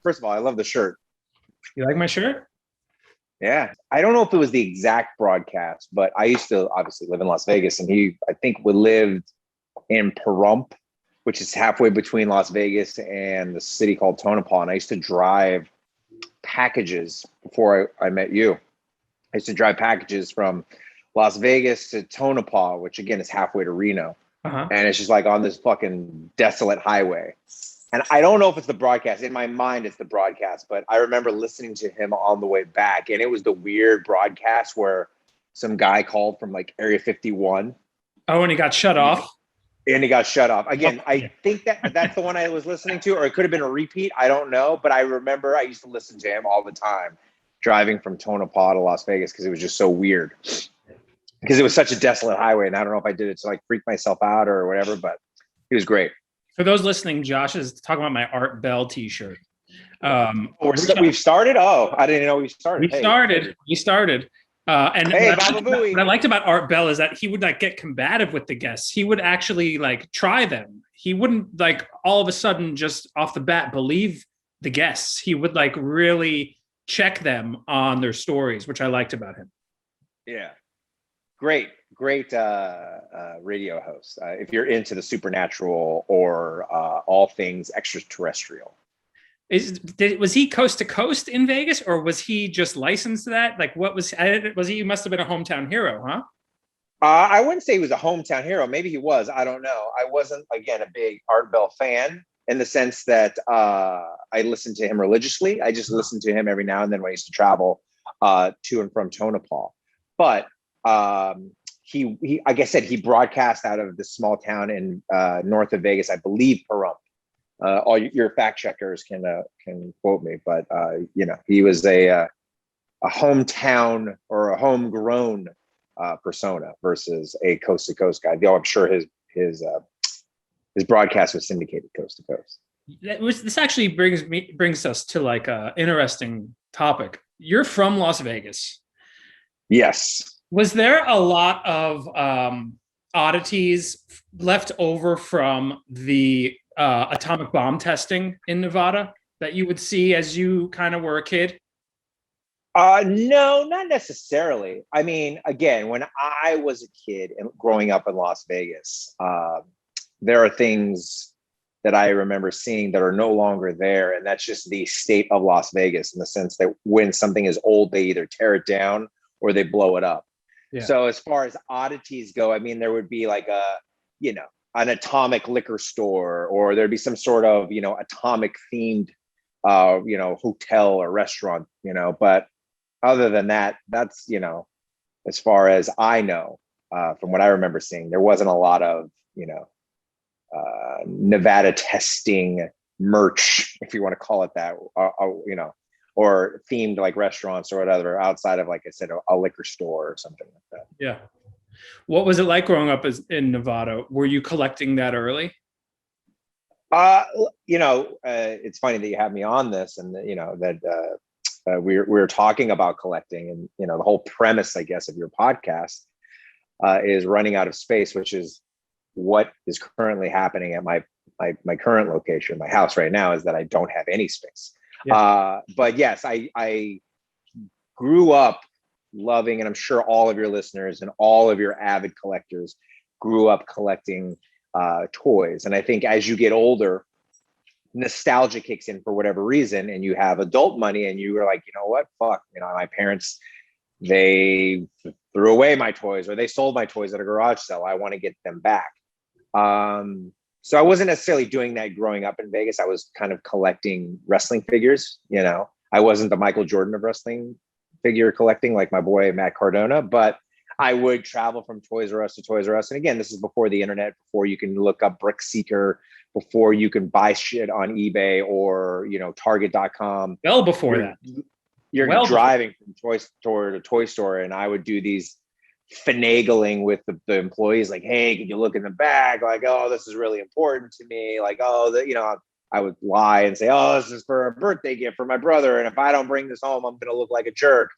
first of all, I love the shirt. You like my shirt? Yeah. I don't know if it was the exact broadcast, but I used to obviously live in Las Vegas, and I think we lived in Pahrump, which is halfway between Las Vegas and the city called Tonopah. And I used to drive packages before I met you. I used to drive packages from Las Vegas to Tonopah, which again is halfway to Reno. Uh-huh. And it's just like on this fucking desolate highway. And I don't know if it's the broadcast. In my mind, it's the broadcast. But I remember listening to him on the way back. And it was the weird broadcast where some guy called from like Area 51. Oh, and he got shut off. And he got shut off. Again, I think that's the one I was listening to, or it could have been a repeat. I don't know. But I remember I used to listen to him all the time driving from Tonopah to Las Vegas because it was just so weird. Because it was such a desolate highway. And I don't know if I did it to like freak myself out or whatever, but he was great. For those listening, Josh is talking about my Art Bell t-shirt. We've started? Oh, I didn't know we started. We started. And hey, what I liked about Art Bell is that he would like get combative with the guests. He would actually like try them. He wouldn't like all of a sudden just off the bat believe the guests. He would like really check them on their stories, which I liked about him. Yeah. Great radio host. If you're into the supernatural or all things extraterrestrial. Was he coast to coast in Vegas, or was he just licensed to that? Like, what was he? He must have been a hometown hero, huh? I wouldn't say he was a hometown hero. Maybe he was. I don't know. I wasn't, again, a big Art Bell fan in the sense that I listened to him religiously. I just listened to him every now and then when I used to travel to and from Tonopah. But he, like I said, he broadcast out of this small town in north of Vegas, I believe Pahrump. All your fact checkers can quote me, but he was a hometown or a homegrown persona versus a coast to coast guy. Though I'm sure his broadcast was syndicated coast to coast. This actually brings us to like a interesting topic. You're from Las Vegas. Yes. Was there a lot of oddities left over from the atomic bomb testing in Nevada that you would see as you kind of were a kid? No, not necessarily. I mean, again, when I was a kid and growing up in Las Vegas, there are things that I remember seeing that are no longer there. And that's just the state of Las Vegas in the sense that when something is old, they either tear it down or they blow it up. Yeah. So as far as oddities go, I mean, there would be like an atomic liquor store, or there'd be some sort of, atomic themed, hotel or restaurant, but other than that, that's, as far as I know, from what I remember seeing, there wasn't a lot of, Nevada testing merch, if you want to call it that, or themed like restaurants or whatever outside of, like I said, a liquor store or something like that. Yeah. What was it like growing up in Nevada? Were you collecting that early? It's funny that you have me on this, and that we're talking about collecting, and the whole premise, I guess, of your podcast is running out of space, which is what is currently happening at my current location, my house right now, is that I don't have any space. Yeah. But yes, I grew up loving, and I'm sure all of your listeners and all of your avid collectors grew up collecting toys. And I think as you get older, nostalgia kicks in for whatever reason, and you have adult money, and you were like, you know what, fuck, my parents, they threw away my toys, or they sold my toys at a garage sale. I want to get them back. So I wasn't necessarily doing that growing up in Vegas. I was kind of collecting wrestling figures. I wasn't the Michael Jordan of wrestling figure collecting like my boy Matt Cardona, but I would travel from Toys R Us to Toys R Us. And again, this is before the internet, before you can look up Brick Seeker, before you can buy shit on eBay or, Target.com. Well, before that. You're driving from toy store to toy store, and I would do these finagling with the employees, like, hey, can you look in the bag? Like, oh, this is really important to me. Like, oh, I would lie and say, oh, this is for a birthday gift for my brother, and if I don't bring this home, I'm going to look like a jerk.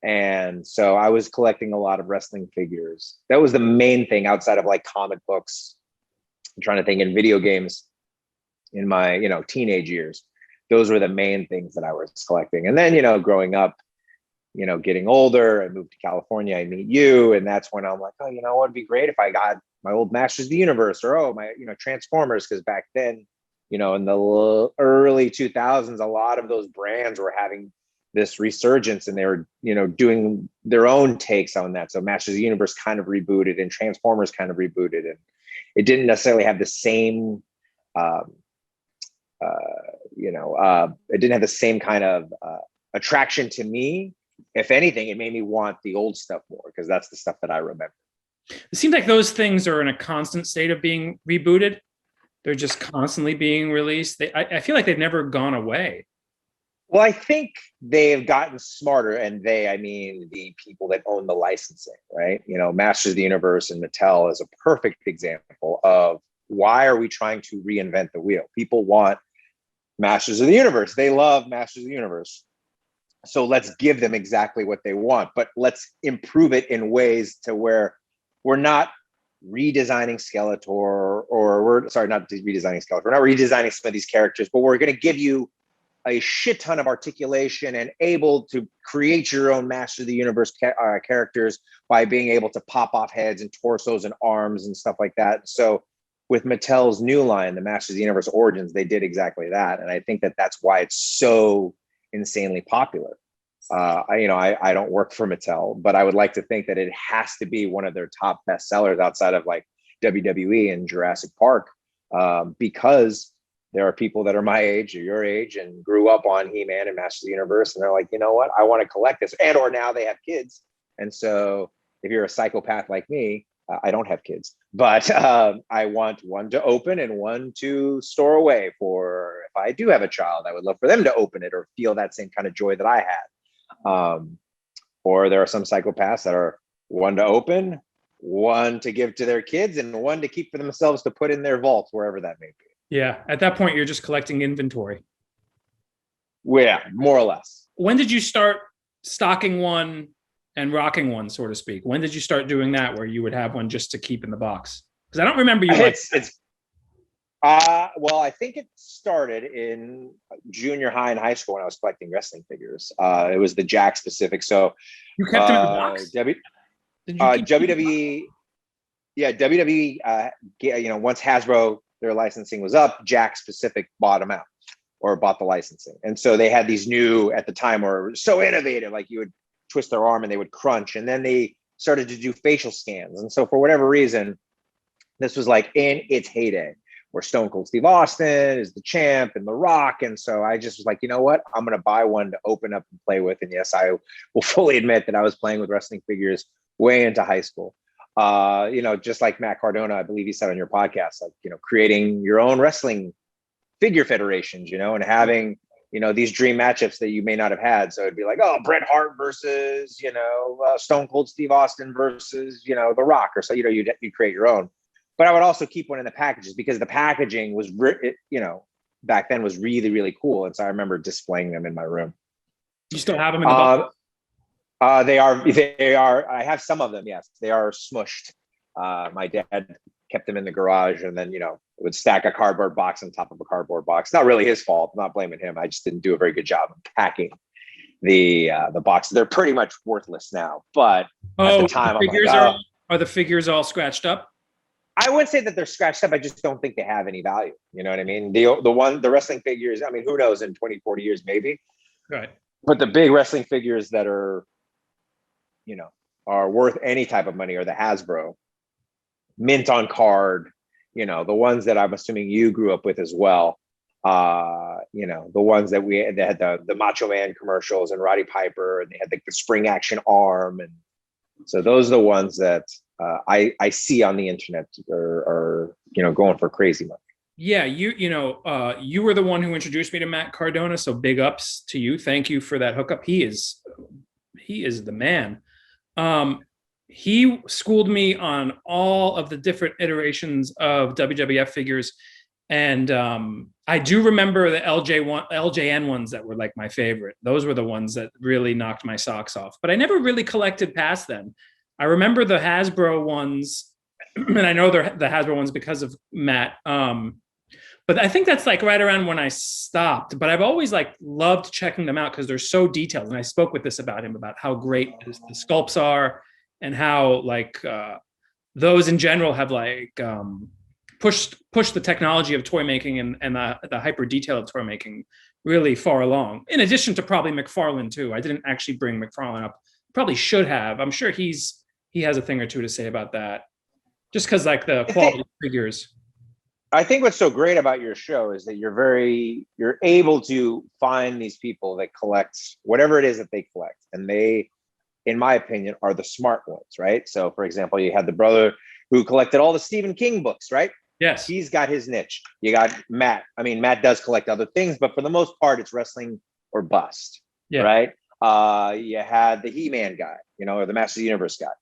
And so I was collecting a lot of wrestling figures. That was the main thing outside of like comic books. I'm trying to think, in video games in my, teenage years. those were the main things that I was collecting. And then, growing up, getting older, I moved to California, I meet you. And that's when I'm like, oh, it'd be great if I got my old Masters of the Universe, or, my, Transformers. Cause back then, in the early 2000s, a lot of those brands were having this resurgence, and they were, doing their own takes on that. So Masters of the Universe kind of rebooted, and Transformers kind of rebooted, and it didn't necessarily have the same, it didn't have the same kind of attraction to me. If anything, it made me want the old stuff more, because that's the stuff that I remember. It seems like those things are in a constant state of being rebooted. They're just constantly being released. I feel like they've never gone away. Well, I think they've gotten smarter, and I mean the people that own the licensing, right? Masters of the Universe and Mattel is a perfect example of why are we trying to reinvent the wheel? People want Masters of the Universe. They love Masters of the Universe. So let's give them exactly what they want, but let's improve it in ways to where we're not redesigning Skeletor, or we're not redesigning Skeletor. We're not redesigning some of these characters, but we're going to give you a shit ton of articulation and able to create your own Master of the Universe characters by being able to pop off heads and torsos and arms and stuff like that. So with Mattel's new line, the Masters of the Universe Origins, they did exactly that. And I think that that's why it's so insanely popular. I don't work for Mattel, but I would like to think that it has to be one of their top best sellers outside of like WWE and Jurassic Park, because there are people that are my age or your age and grew up on He-Man and Masters of the Universe, and they're like, you know what, I want to collect this, and or now they have kids. And so if you're a psychopath like me, I don't have kids, but I want one to open and one to store away for if I do have a child. I would love for them to open it or feel that same kind of joy that I had. Or there are some psychopaths that are one to open, one to give to their kids, and one to keep for themselves to put in their vaults, wherever that may be. Yeah. At that point, you're just collecting inventory. Well, yeah, more or less. When did you start stocking one and rocking one, so to speak? When did you start doing that, where you would have one just to keep in the box? Because I don't remember you. Well, I think it started in junior high and high school when I was collecting wrestling figures. It was the Jack specific. So you kept them in the box. WWE, yeah, WWE. Once Hasbro, their licensing was up, Jack specific bought them out, or bought the licensing, and so they had these new, at the time, were so innovative. Like you would twist their arm and they would crunch, and then they started to do facial scans. And so for whatever reason, this was like in its heyday, where Stone Cold Steve Austin is the champ and The Rock. And so I just was like, you know what, I'm going to buy one to open up and play with. And yes, I will fully admit that I was playing with wrestling figures way into high school. Just like Matt Cardona, I believe he said on your podcast, like, creating your own wrestling figure federations, and having, these dream matchups that you may not have had. So it'd be like, oh, Bret Hart versus, Stone Cold Steve Austin versus, The Rock, or so, you'd create your own. But I would also keep one in the packages, because the packaging was, back then was really, really cool. And so I remember displaying them in my room. You still have them in the box? They are, I have some of them. Yes, they are smushed. My dad kept them in the garage, and then, would stack a cardboard box on top of a cardboard box. Not really his fault. I'm not blaming him. I just didn't do a very good job of packing the box. They're pretty much worthless now, but at the time, are the figures all scratched up? I wouldn't say that they're scratched up. I just don't think they have any value. You know what I mean? The wrestling figures, I mean, who knows, in 20, 40 years, maybe. Right. But the big wrestling figures that are, are worth any type of money are the Hasbro, mint on card, the ones that I'm assuming you grew up with as well. The ones that had the Macho Man commercials and Roddy Piper, and they had the spring action arm. And so those are the ones that I see on the internet are going for crazy money. Yeah, you were the one who introduced me to Matt Cardona, so big ups to you. Thank you for that hookup. He is the man. He schooled me on all of the different iterations of WWF figures, and I do remember the LJN ones that were like my favorite. Those were the ones that really knocked my socks off. But I never really collected past them. I remember the Hasbro ones, and I know they're the Hasbro ones because of Matt. But I think that's like right around when I stopped. But I've always like loved checking them out because they're so detailed. And I spoke with this about him about how great the sculpts are and how like those in general have like pushed the technology of toy making and the hyper detail of toy making really far along. In addition to probably McFarlane too. I didn't actually bring McFarlane up. Probably should have. I'm sure he has a thing or two to say about that. Just because like the quality figures. I think what's so great about your show is that you're able to find these people that collect whatever it is that they collect. And they, in my opinion, are the smart ones, right? So for example, you had the brother who collected all the Stephen King books, right? Yes. He's got his niche. You got Matt. I mean, Matt does collect other things, but for the most part, it's wrestling or bust, right? You had the He-Man guy, or the Masters of the Universe guy.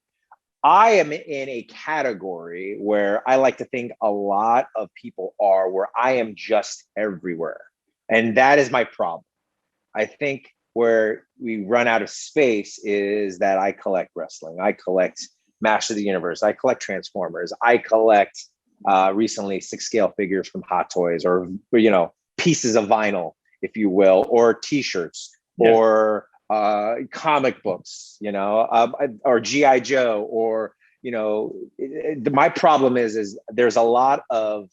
I am in a category where I like to think a lot of people are, where I am just everywhere. And that is my problem. I think where we run out of space is that I collect wrestling. I collect Masters of the Universe. I collect Transformers. I collect recently 6-scale figures from Hot Toys, or pieces of vinyl, if you will, or T-shirts, or comic books, or GI Joe, or my problem is there's a lot of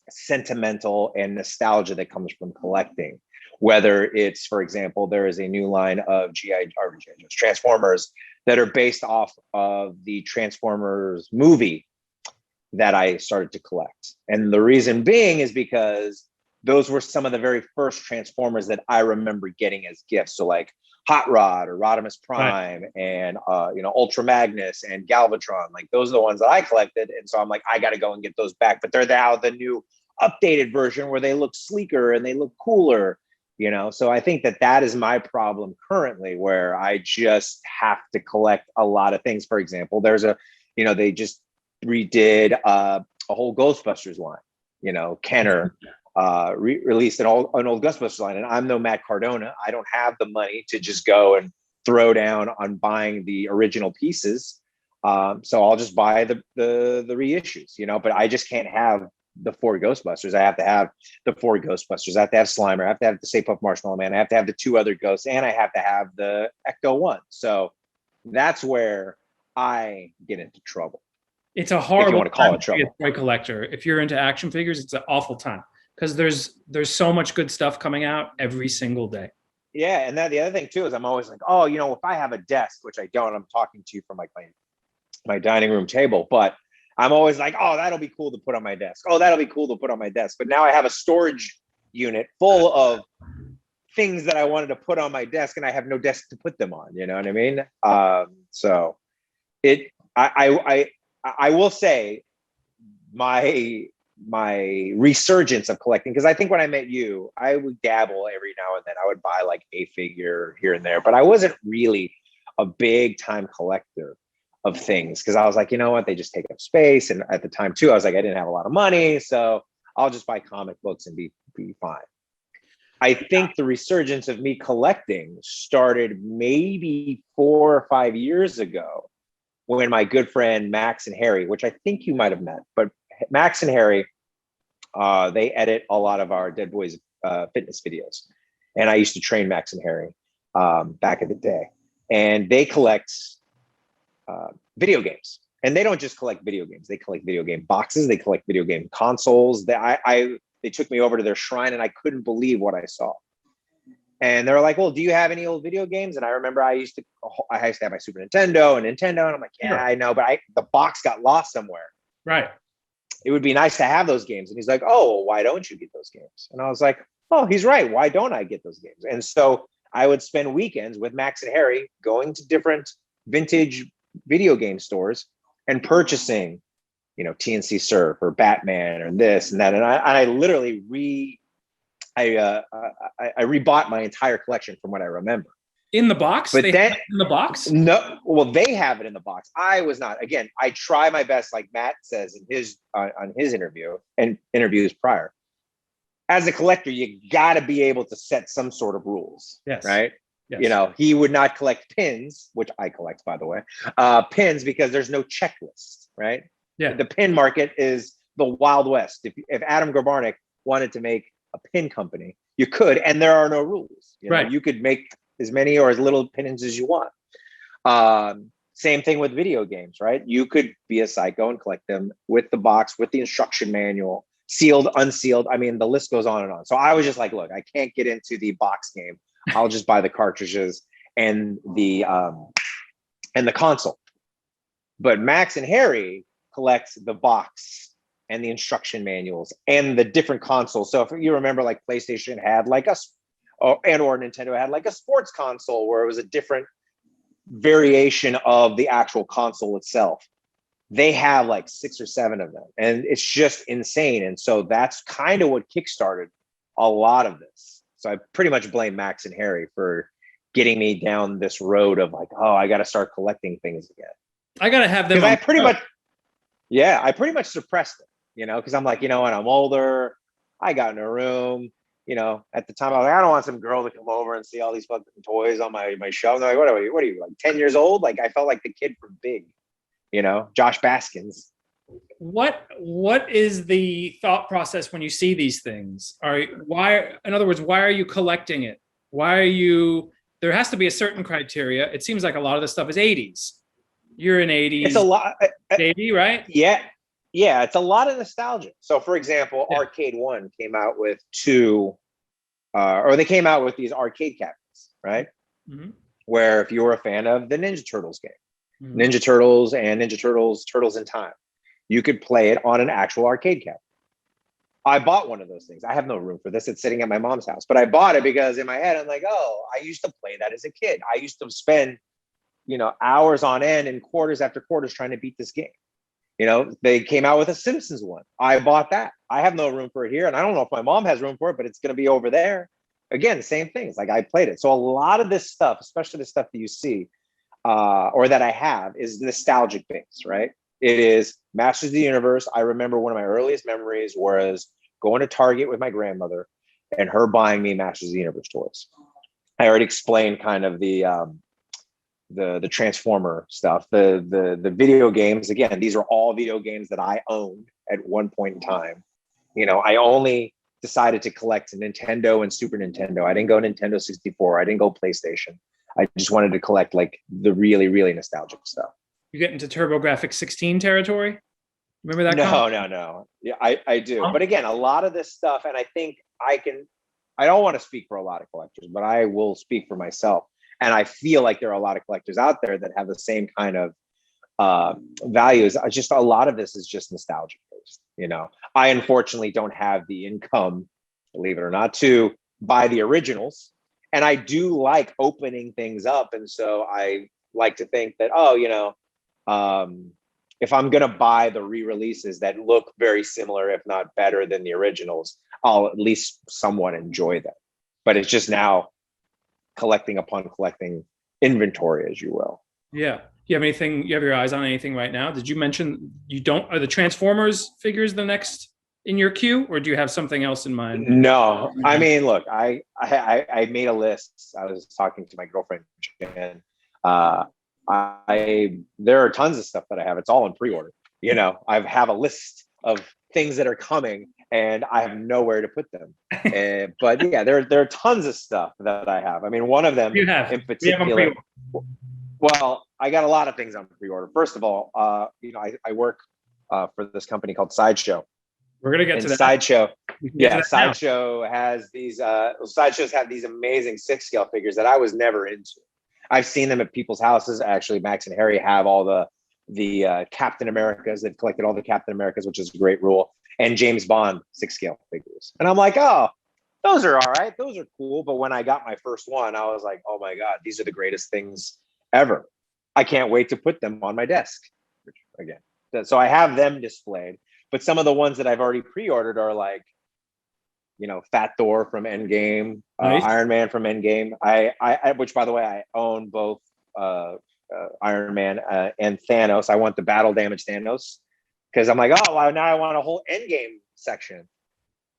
sentimental and nostalgia that comes from collecting. Whether it's, for example, there is a new line of Transformers that are based off of the Transformers movie that I started to collect. And the reason being is because those were some of the very first Transformers that I remember getting as gifts. So like Hot Rod or Rodimus Prime, and Ultra Magnus and Galvatron, like those are the ones that I collected. And so I'm like, I got to go and get those back. But they're now the new updated version where they look sleeker and they look cooler, So I think that is my problem currently, where I just have to collect a lot of things. For example, there's they just redid a whole Ghostbusters line, Kenner released an old Ghostbusters line, and I'm no Matt Cardona. I don't have the money to just go and throw down on buying the original pieces. So I'll just buy the reissues, but I just can't have the 4 Ghostbusters. I have to have the 4 Ghostbusters. I have to have Slimer. I have to have the Stay Puft Marshmallow Man. I have to have the 2 other ghosts, and I have to have the Ecto-1. So that's where I get into trouble. It's a horrible time to be a toy collector. If you're into action figures, it's an awful time because there's so much good stuff coming out every single day. Yeah, and then the other thing too is I'm always like, oh, if I have a desk, which I don't, I'm talking to you from like my dining room table, but I'm always like, oh, that'll be cool to put on my desk. Oh, that'll be cool to put on my desk. But now I have a storage unit full of things that I wanted to put on my desk, and I have no desk to put them on. You know what I mean? So I will say my resurgence of collecting, because I think when I met you, I would dabble every now and then. I would buy like a figure here and there, but I wasn't really a big time collector of things, because I was like, you know what, they just take up space. And at the time too, I was like, I didn't have a lot of money, so I'll just buy comic books and be fine. I think the resurgence of me collecting started maybe 4 or 5 years ago, when my good friend Max and Harry, which I think you might have met, but Max and Harry, they edit a lot of our Deadboys Fitness videos. And I used to train Max and Harry back in the day. And they collect video games. And they don't just collect video games. They collect video game boxes. They collect video game consoles. They took me over to their shrine, and I couldn't believe what I saw. And they're like, well, do you have any old video games? And I remember I used to have my Super Nintendo, and I'm like, yeah, I know, but the box got lost somewhere. Right. It would be nice to have those games. And he's like, oh, well, why don't you get those games? And I was like, oh, he's right. Why don't I get those games? And so I would spend weekends with Max and Harry going to different vintage video game stores and purchasing, TNC Surf or Batman or this and that. And I literally I rebought my entire collection from what I remember. In the box? But then in the box? No, well, they have it in the box. I was not. Again, I try my best, like Matt says in his on his interview and interviews prior. As a collector, you got to be able to set some sort of rules, yes. Right? Yes. He would not collect pins, which I collect, by the way, pins, because there's no checklist, right? Yeah. The pin market is the Wild West. If Adam Grabarnik wanted to make a pin company, you could, and there are no rules. You know, Right. you could make as many or as little pins as you want. Same thing with video games, right? You could be a psycho and collect them with the box, with the instruction manual, sealed, unsealed. I mean, the list goes on and on. So I was just like, look, I can't get into the box game. I'll just buy the cartridges and the console. But Max and Harry collect the box and the instruction manuals and the different consoles. So if you remember, like PlayStation had like or Nintendo had like a sports console where it was a different variation of the actual console itself. They have like 6 or 7 of them, and it's just insane. And so that's kind of what kickstarted a lot of this. So I pretty much blame Max and Harry for getting me down this road of like, oh, I got to start collecting things again. I got to have them. Because I pretty much suppressed it, you know, because I'm like, you know what, I'm older. I got in a room. You know, at the time I was like, I don't want some girl to come over and see all these fucking toys on my shelf. And they're like, what are you, like 10 years old? Like I felt like the kid from Big, you know, Josh Baskins. What is the thought process when you see these things? In other words, why are you collecting it? There has to be a certain criteria. It seems like a lot of the stuff is 80s. You're an 80s. It's a lot. Baby, right? Yeah. Yeah, it's a lot of nostalgia. So, for example, Arcade One came out with they came out with these arcade cabinets, right? Mm-hmm. Where if you were a fan of the Ninja Turtles game, mm-hmm. Ninja Turtles and Ninja Turtles, Turtles in Time, you could play it on an actual arcade cabinet. I bought one of those things. I have no room for this. It's sitting at my mom's house, but I bought it because in my head, I'm like, oh, I used to play that as a kid. I used to spend, you know, hours on end and quarters after quarters trying to beat this game. You know, they came out with a Simpsons one. I bought that. I have no room for it here. And I don't know if my mom has room for it, but it's going to be over there. Again, same things. Like I played it. So a lot of this stuff, especially the stuff that you see or that I have, is nostalgic based, right? It is Masters of the Universe. I remember one of my earliest memories was going to Target with my grandmother and her buying me Masters of the Universe toys. I already explained kind of the Transformer stuff, the video games. Again, these are all video games that I owned at one point in time. You know, I only decided to collect Nintendo and Super Nintendo. I didn't go Nintendo 64. I didn't go PlayStation. I just wanted to collect like the really, really nostalgic stuff. You get into TurboGrafx 16 territory? Remember that? No. Yeah, I do. But again, a lot of this stuff, and I think I don't want to speak for a lot of collectors, but I will speak for myself. And I feel like there are a lot of collectors out there that have the same kind of values. Just a lot of this is just nostalgic based. You know, I unfortunately don't have the income, believe it or not, to buy the originals. And I do like opening things up. And so I like to think that, oh, you know, if I'm going to buy the re-releases that look very similar, if not better than the originals, I'll at least somewhat enjoy them. But it's just now collecting upon collecting inventory, as you will. Yeah. You have your eyes on anything right now? Did you mention are the Transformers figures the next in your queue, or do you have something else in mind? No, I mean, look, I made a list. I was talking to my girlfriend, and there are tons of stuff that I have. It's all in pre-order. You know, I have a list of things that are coming, and I have nowhere to put them. But yeah, there are tons of stuff that I have. I mean, one of them in particular. Well, I got a lot of things on pre-order. First of all, you know, I work for this company called Sideshow. We're gonna get to that. Sideshow. Yeah, Sideshow has these. Sideshows have these amazing 6-scale figures that I was never into. I've seen them at people's houses. Actually, Max and Harry have all the Captain Americas. They've collected all the Captain Americas, which is a great rule. And James Bond 6-scale figures. And I'm like, oh, those are all right. Those are cool. But when I got my first one, I was like, oh my God, these are the greatest things ever. I can't wait to put them on my desk again. So I have them displayed. But some of the ones that I've already pre-ordered are like, you know, Fat Thor from Endgame, nice. Iron Man from Endgame. I which, by the way, I own both Iron Man and Thanos. I want the battle damage Thanos because I'm like, oh, well, now I want a whole Endgame section.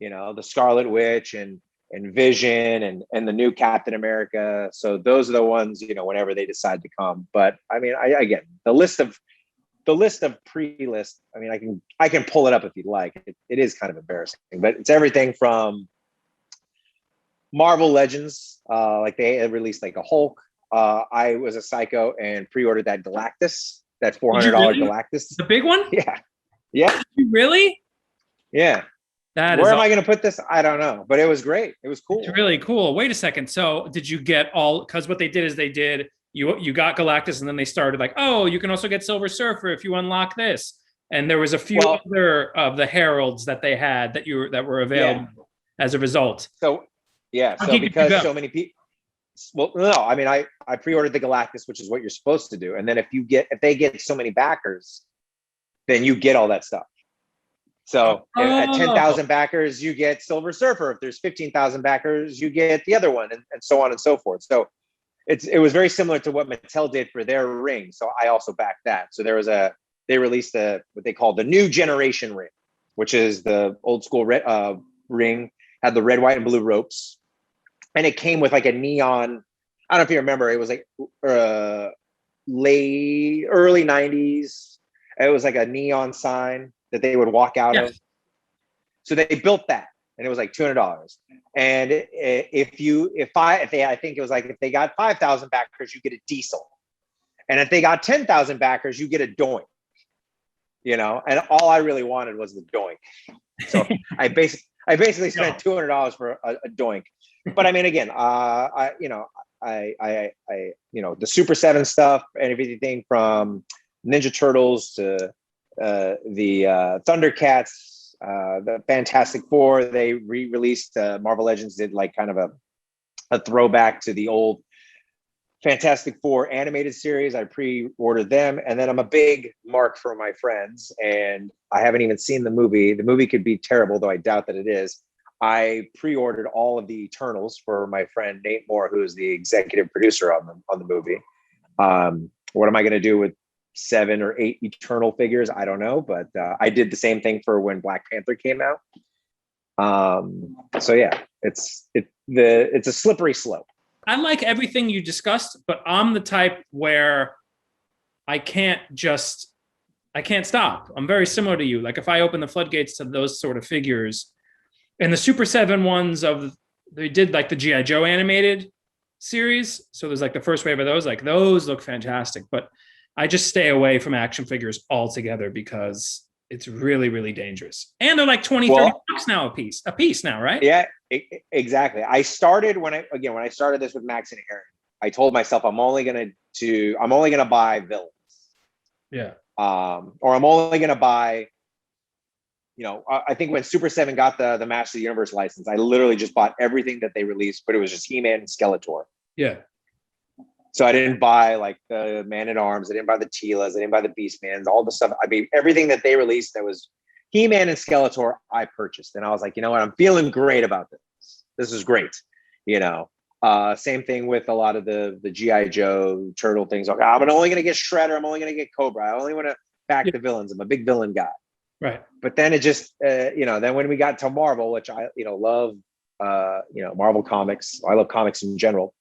You know, the Scarlet Witch and Vision and the new Captain America. So those are the ones, you know, whenever they decide to come. But I mean, again, the list of the list of pre-list, I mean, I can pull it up if you'd like. It is kind of embarrassing, but it's everything from Marvel Legends, like they released like a Hulk. I was a psycho and pre-ordered that Galactus, that $400 really? Galactus. The big one? Yeah. Really? Yeah. Where am I going to put this? I don't know, but it was great. It was cool. It's really cool. Wait a second. So did you get all, because what they did is you got Galactus, and then they started like, oh, you can also get Silver Surfer if you unlock this. And there was a few other of the heralds that they had that were available as a result. So because so many people, well, no, I mean, I pre-ordered the Galactus, which is what you're supposed to do. And then if they get so many backers, then you get all that stuff. So at 10,000 backers, you get Silver Surfer. If there's 15,000 backers, you get the other one, and so on and so forth. So it was very similar to what Mattel did for their ring. So I also backed that. So they released what they call the new generation ring, which is the old school ring, had the red, white, and blue ropes. And it came with like a neon, I don't know if you remember, it was like early 90s. It was like a neon sign that they would walk out of. So they built that, and it was like $200. And if they got 5,000 backers, you get a diesel. And if they got 10,000 backers, you get a doink. And all I really wanted was the doink. So I basically spent $200 for a doink. But I mean, again, the Super 7 stuff and everything from Ninja Turtles to the Thundercats, the Fantastic Four. They re-released Marvel Legends, did like kind of a throwback to the old Fantastic Four animated series. I pre-ordered them, and then I'm a big mark for my friends, and I haven't even seen the movie. The movie could be terrible, though I doubt that it is. I pre-ordered all of the Eternals for my friend Nate Moore, who is the executive producer on the movie. What am I going to do with 7 or 8 Eternal figures? I don't know, but I did the same thing for when Black Panther came out. So yeah, it's a slippery slope. I like everything you discussed, but I'm the type where I can't stop. I'm very similar to you. Like if I open the floodgates to those sort of figures, and the Super 7 ones they did like the G.I. Joe animated series. So there's like the first wave of those, like those look fantastic, but I just stay away from action figures altogether because it's really, really dangerous. And they're like 20, 30 bucks now a piece now, right? Yeah, exactly. I started when I started this with Max and Aaron, I told myself I'm only going to buy villains. Yeah. Or I'm only going to buy, I think when Super 7 got the Master of the Universe license, I literally just bought everything that they released, but it was just He-Man and Skeletor. Yeah. So I didn't buy like the Man-at-Arms. I didn't buy the Teelas. I didn't buy the Beastmans, all the stuff. I mean, everything that they released that was He-Man and Skeletor, I purchased. And I was like, you know what? I'm feeling great about this. This is great. Same thing with a lot of the G.I. Joe turtle things. Like, I'm only going to get Shredder. I'm only going to get Cobra. I only want to back the villains. I'm a big villain guy. Right. But then it just, then when we got to Marvel, which I, love, Marvel comics, I love comics in general.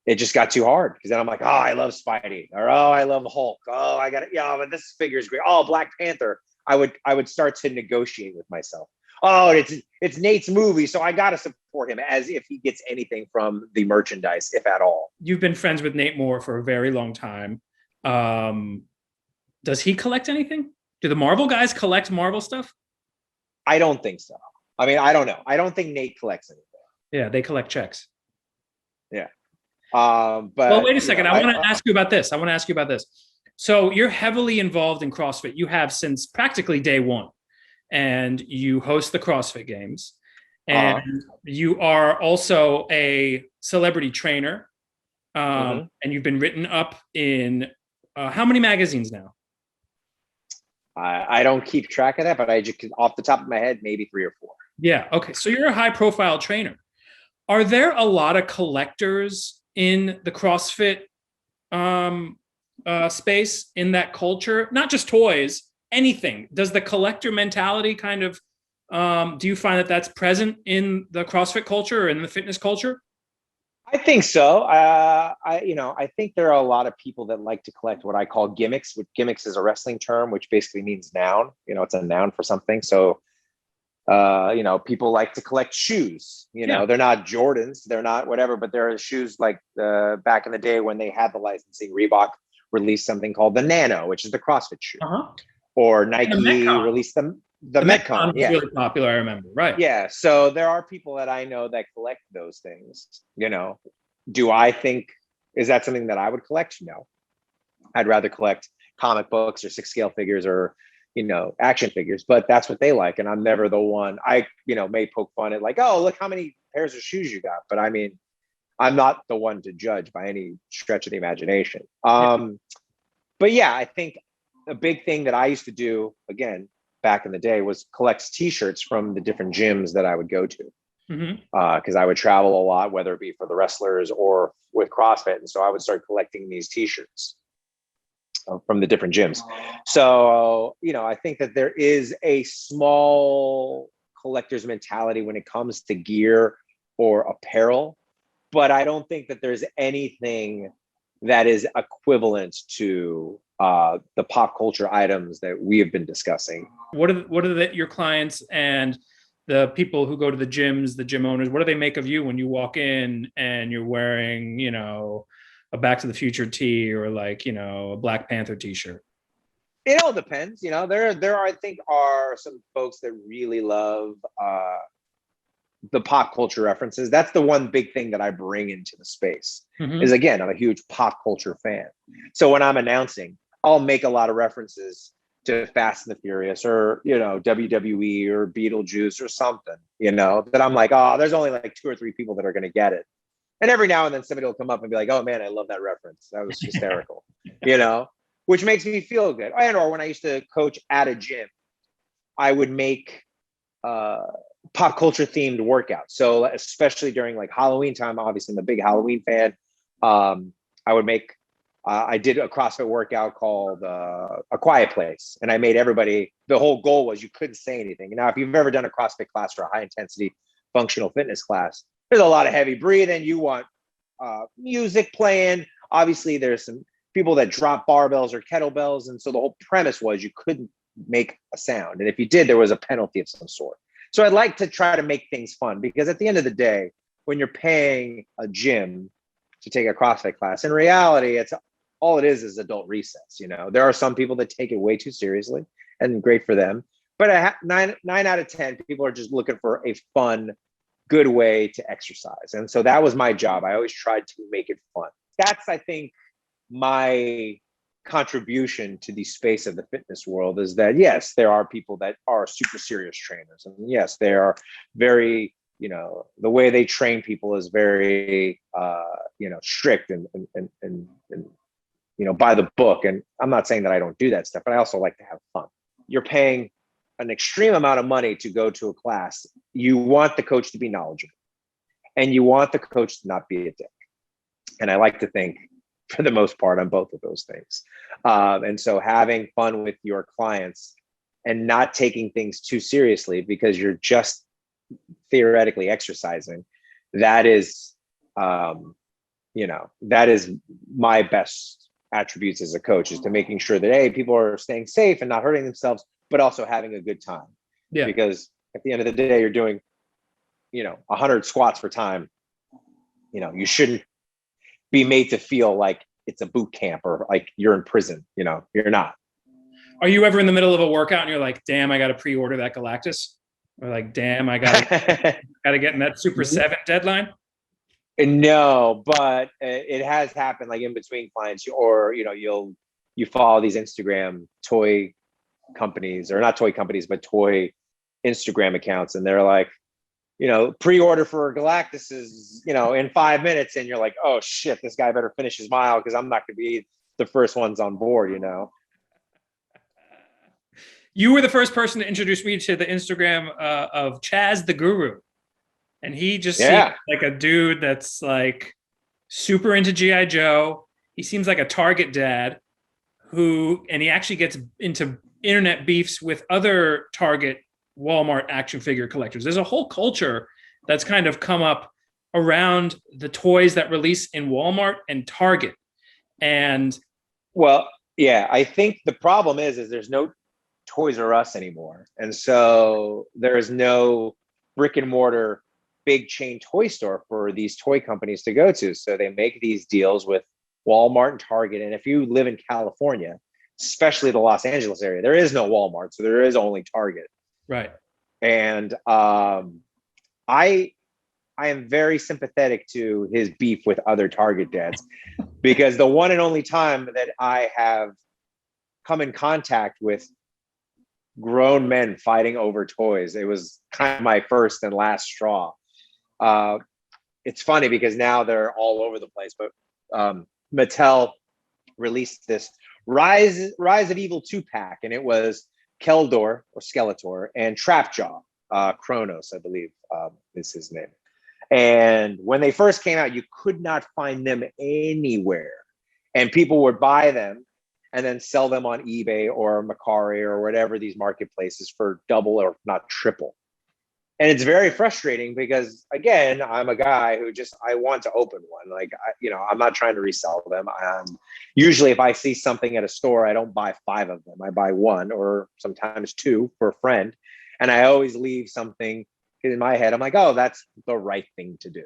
It just got too hard because then I'm like, oh, I love Spidey, or oh, I love Hulk. Oh, I got it. Yeah, but this figure is great. Oh, Black Panther. I would start to negotiate with myself. Oh, it's Nate's movie, so I got to support him as if he gets anything from the merchandise, if at all. You've been friends with Nate Moore for a very long time. Does he collect anything? Do the Marvel guys collect Marvel stuff? I don't think so. I mean, I don't know. I don't think Nate collects anything. Yeah, they collect checks. Yeah. But wait a second. I want to ask you about this. So you're heavily involved in CrossFit. You have since practically day one, and you host the CrossFit Games, and you are also a celebrity trainer, and you've been written up in how many magazines now? I don't keep track of that, but I just, off the top of my head, maybe 3 or 4. Yeah. Okay. So you're a high-profile trainer. Are there a lot of collectors in the CrossFit space, in that culture? Not just toys, anything. Does the collector mentality kind of, do you find that that's present in the CrossFit culture or in the fitness culture? I think so. I think there are a lot of people that like to collect what I call gimmicks. Which gimmicks is a wrestling term, which basically means noun. It's a noun for something. So, people like to collect shoes. Yeah. They're not Jordans, they're not whatever, but there are shoes like back in the day when they had the licensing. Reebok released something called the Nano, which is the CrossFit shoe, or Nike released the Metcon. Was really popular, I remember. Right. Yeah. So there are people that I know that collect those things. Do I think, is that something that I would collect? No. I'd rather collect comic books or 6 scale figures or, action figures, but that's what they like. And I'm never the one. I may poke fun at like, oh, look how many pairs of shoes you got. But I mean, I'm not the one to judge by any stretch of the imagination. But yeah, I think a big thing that I used to do, again, back in the day, was collect t-shirts from the different gyms that I would go to. Because I would travel a lot, whether it be for the wrestlers or with CrossFit. And so I would start collecting these t-shirts from the different gyms. So, I think that there is a small collector's mentality when it comes to gear or apparel, but I don't think that there's anything that is equivalent to the pop culture items that we have been discussing. What are your clients and the people who go to the gyms, the gym owners, what do they make of you when you walk in and you're wearing, a Back to the Future tee or like, a Black Panther t-shirt? It all depends. There I think are some folks that really love the pop culture references. That's the one big thing that I bring into the space is, again, I'm a huge pop culture fan. So when I'm announcing, I'll make a lot of references to Fast and the Furious or, WWE or Beetlejuice or something, that I'm like, oh, there's only like 2 or 3 people that are going to get it. And every now and then somebody will come up and be like, oh man, I love that reference. That was hysterical, which makes me feel good. Or when I used to coach at a gym, I would make pop culture themed workouts. So especially during like Halloween time, obviously I'm a big Halloween fan. I did a CrossFit workout called A Quiet Place. And I made everybody, the whole goal was you couldn't say anything. Now, if you've ever done a CrossFit class or a high intensity functional fitness class, there's a lot of heavy breathing. You want music playing. Obviously, there's some people that drop barbells or kettlebells. And so the whole premise was you couldn't make a sound. And if you did, there was a penalty of some sort. So I'd like to try to make things fun, because at the end of the day, when you're paying a gym to take a CrossFit class, in reality, it's all it is adult recess. There are some people that take it way too seriously, and great for them. But 9 out of 10 people are just looking for a fun, good way to exercise. And so that was my job. I always tried to make it fun. That's, I think, my contribution to the space of the fitness world, is that, yes, there are people that are super serious trainers. And yes, they are very, the way they train people is very, strict and by the book. And I'm not saying that I don't do that stuff, but I also like to have fun. You're paying an extreme amount of money to go to a class. You want the coach to be knowledgeable, and you want the coach to not be a dick. And I like to think, for the most part, on both of those things. And so having fun with your clients and not taking things too seriously because you're just theoretically exercising, that is, that is my best attributes as a coach, is to making sure that, hey, people are staying safe and not hurting themselves, but also having a good time. Yeah. Because at the end of the day, you're doing, 100 squats per time. You shouldn't be made to feel like it's a boot camp or like you're in prison. You're not. Are you ever in the middle of a workout and you're like, damn, I got to pre-order that Galactus? Or like, damn, I got to get in that Super 7 deadline? No, but it has happened, like in between clients, or, you follow these Instagram toy companies, or not toy companies, but toy Instagram accounts. And they're like, pre-order for Galactus is, in 5 minutes. And you're like, oh shit, this guy better finish his mile, because I'm not going to be the first ones on board, You were the first person to introduce me to the Instagram of Chaz the Guru. And he just seems like a dude that's like super into G.I. Joe. He seems like a Target dad and he actually gets into internet beefs with other Target, Walmart action figure collectors. There's a whole culture that's kind of come up around the toys that release in Walmart and Target. And well, yeah, I think the problem is there's no Toys R Us anymore. And so there is no brick and mortar big chain toy store for these toy companies to go to. So they make these deals with Walmart and Target. And if you live in California, especially the Los Angeles area, there is no Walmart. So there is only Target. right. And I am very sympathetic to his beef with other Target dads, because the one and only time that I have come in contact with grown men fighting over toys, it was kind of my first and last straw. It's funny because now they're all over the place, but Mattel released this Rise of Evil 2-pack, and it was Keldor or Skeletor and Trapjaw, Kronos, I believe is his name. And when they first came out, you could not find them anywhere. And people would buy them and then sell them on eBay or Mercari or whatever, these marketplaces, for double or not triple. And it's very frustrating because, again, I'm a guy who I want to open one. Like, I'm not trying to resell them. Usually if I see something at a store, I don't buy 5 of them. I buy 1 or sometimes 2 for a friend. And I always leave something in my head. I'm like, oh, that's the right thing to do.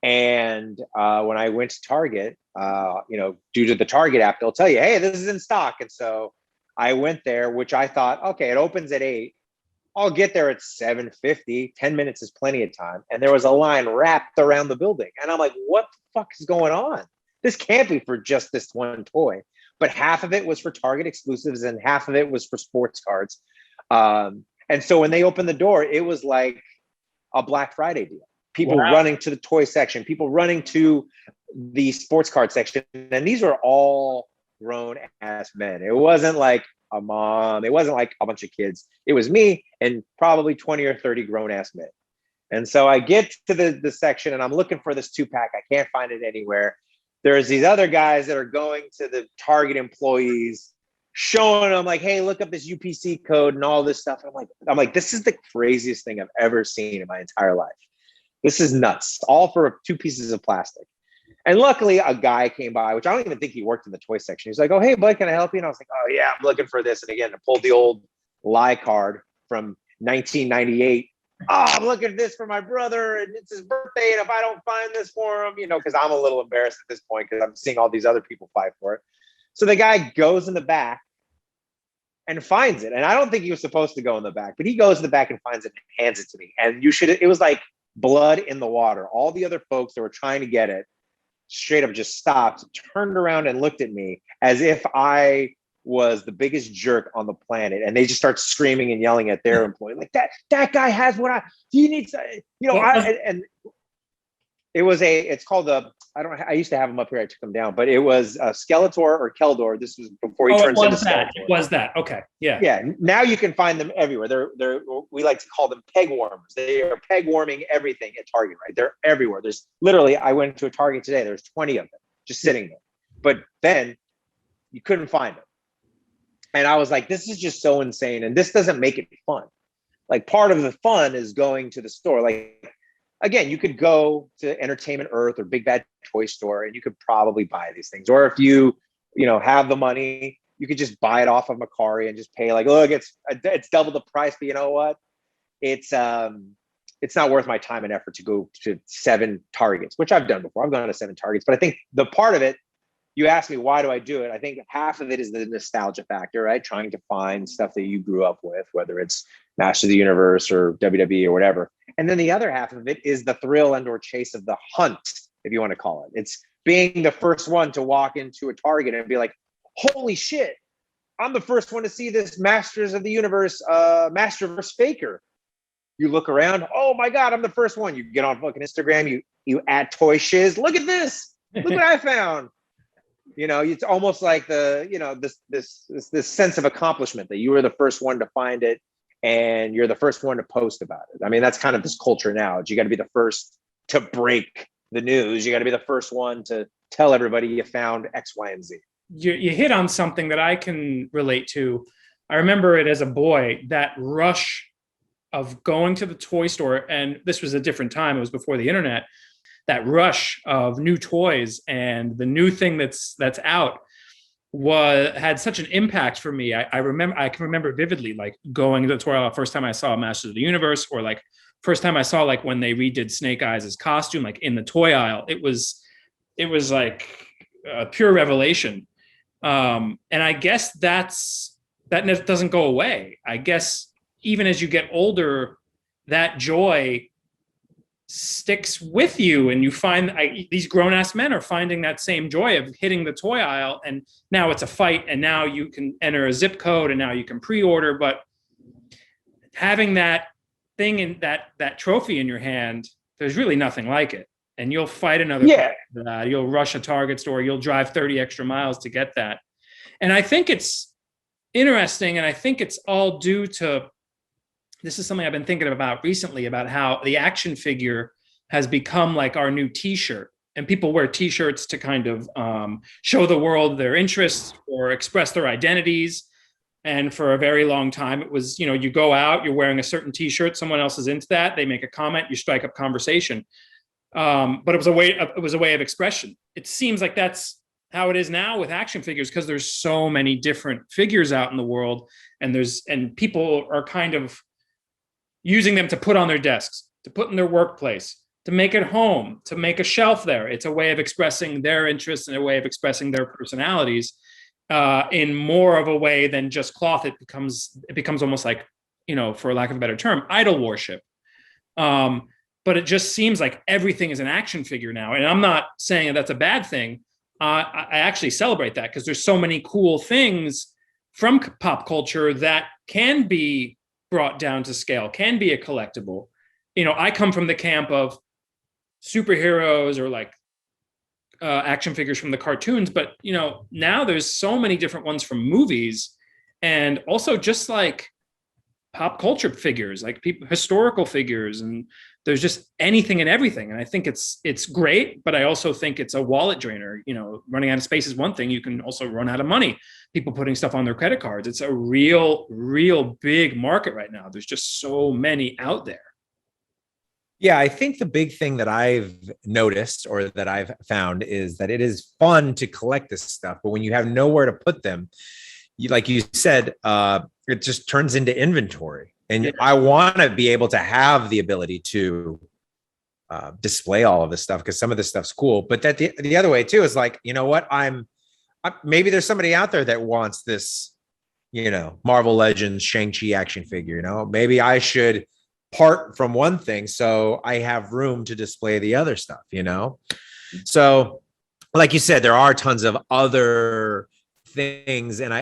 And when I went to Target, due to the Target app, they'll tell you, hey, this is in stock. And so I went there, which I thought, okay, it opens at 8. I'll get there at 7:50. 10 minutes is plenty of time. And there was a line wrapped around the building. And I'm like, what the fuck is going on? This can't be for just this one toy. But half of it was for Target exclusives and half of it was for sports cards. And so when they opened the door, it was like a Black Friday deal. People running to the toy section, people running to the sports card section. And these were all grown ass men. It wasn't like a mom. It wasn't like a bunch of kids. It was me and probably 20 or 30 grown ass men. And so I get to the section and I'm looking for this 2-pack. I can't find it anywhere. There's these other guys that are going to the Target employees, showing them like, hey, look up this UPC code and all this stuff. I'm like, this is the craziest thing I've ever seen in my entire life. This is nuts. All for 2 pieces of plastic. And luckily a guy came by, which I don't even think he worked in the toy section. He's like, oh, hey, bud, can I help you? And I was like, oh yeah, I'm looking for this. And again, I pulled the old lie card from 1998. Oh, I'm looking at this for my brother and it's his birthday. And if I don't find this for him, because I'm a little embarrassed at this point because I'm seeing all these other people fight for it. So the guy goes in the back and finds it. And I don't think he was supposed to go in the back, but he goes in the back and finds it and hands it to me. And it was like blood in the water. All the other folks that were trying to get it straight up just stopped, turned around and looked at me as if I was the biggest jerk on the planet. And they just start screaming and yelling at their employee. Like that guy has what he needs, and it was it's called I used to have them up here. I took them down, but it was a Skeletor or Keldor. This was before he turns into Skeletor. It was that. Okay. Yeah. Yeah. Now you can find them everywhere. We like to call them peg warmers. They are peg warming everything at Target, right? They're everywhere. There's literally, I went to a Target today. There's 20 of them just sitting there. But then you couldn't find them. And I was like, this is just so insane. And this doesn't make it fun. Like, part of the fun is going to the store. Like, again, you could go to Entertainment Earth or Big Bad Toy Store and you could probably buy these things. Or if you have the money, you could just buy it off of Mercari and just pay like, look, it's double the price. But you know what? It's not worth my time and effort to go to 7 Targets, which I've done before. I've gone to 7 Targets. But I think the part of it, you asked me, why do I do it? I think half of it is the nostalgia factor, right? Trying to find stuff that you grew up with, whether it's Master of the Universe or WWE or whatever. And then the other half of it is the thrill and or chase of the hunt, if you want to call it. It's being the first one to walk into a Target and be like, holy shit, I'm the first one to see this Masters of the Universe, Masterverse Faker. You look around, oh my God, I'm the first one. You get on fucking Instagram, you add toy shiz. Look at this. Look what I found. It's almost like this sense of accomplishment that you were the first one to find it and you're the first one to post about it. I mean, that's kind of this culture now. You got to be the first to break the news. You got to be the first one to tell everybody you found X, Y, and Z. You hit on something that I can relate to. I remember it as a boy, that rush of going to the toy store, and this was a different time, it was before the internet, that rush of new toys and the new thing that's out had such an impact for me. I can remember vividly, like going to the toy aisle first time I saw Masters of the Universe, or like first time I saw like when they redid Snake Eyes' costume, like in the toy aisle. It was like a pure revelation. And I guess that doesn't go away. I guess even as you get older, that joy sticks with you, and you find these grown-ass men are finding that same joy of hitting the toy aisle, and now it's a fight, and now you can enter a zip code, and now you can pre-order. But having that thing in that trophy in your hand, there's really nothing like it. And you'll fight another you'll rush a Target store, you'll drive 30 extra miles to get that. And I think it's interesting, and I think it's all due to, this is something I've been thinking about recently, about how the action figure has become like our new t-shirt. And people wear t-shirts to kind of show the world their interests or express their identities. And for a very long time, it was, you go out, you're wearing a certain t-shirt, someone else is into that, they make a comment, you strike up conversation. But it was a way of expression. It seems like that's how it is now with action figures, because there's so many different figures out in the world, and people are kind of using them to put on their desks, to put in their workplace, to make it home, to make a shelf there. It's a way of expressing their interests and a way of expressing their personalities in more of a way than just cloth. It becomes almost like, for lack of a better term, idol worship. But it just seems like everything is an action figure now. And I'm not saying that's a bad thing. I actually celebrate that, because there's so many cool things from pop culture that can be brought down to scale, can be a collectible. I come from the camp of superheroes or like action figures from the cartoons, but now there's so many different ones from movies, and also just like pop culture figures, like historical figures, and there's just anything and everything. And I think it's great, but I also think it's a wallet drainer. Running out of space is one thing. You can also run out of money. People putting stuff on their credit cards. It's a real big market right now. There's just so many out there. Yeah, I think the big thing that I've noticed, or that I've found, is that it is fun to collect this stuff, but when you have nowhere to put them, like you said, it just turns into inventory. And I want to be able to have the ability to display all of this stuff, because some of this stuff's cool. But that the other way too is like, what, maybe there's somebody out there that wants this, Marvel Legends Shang-Chi action figure. Maybe I should part from one thing so I have room to display the other stuff. So like you said, there are tons of other things, and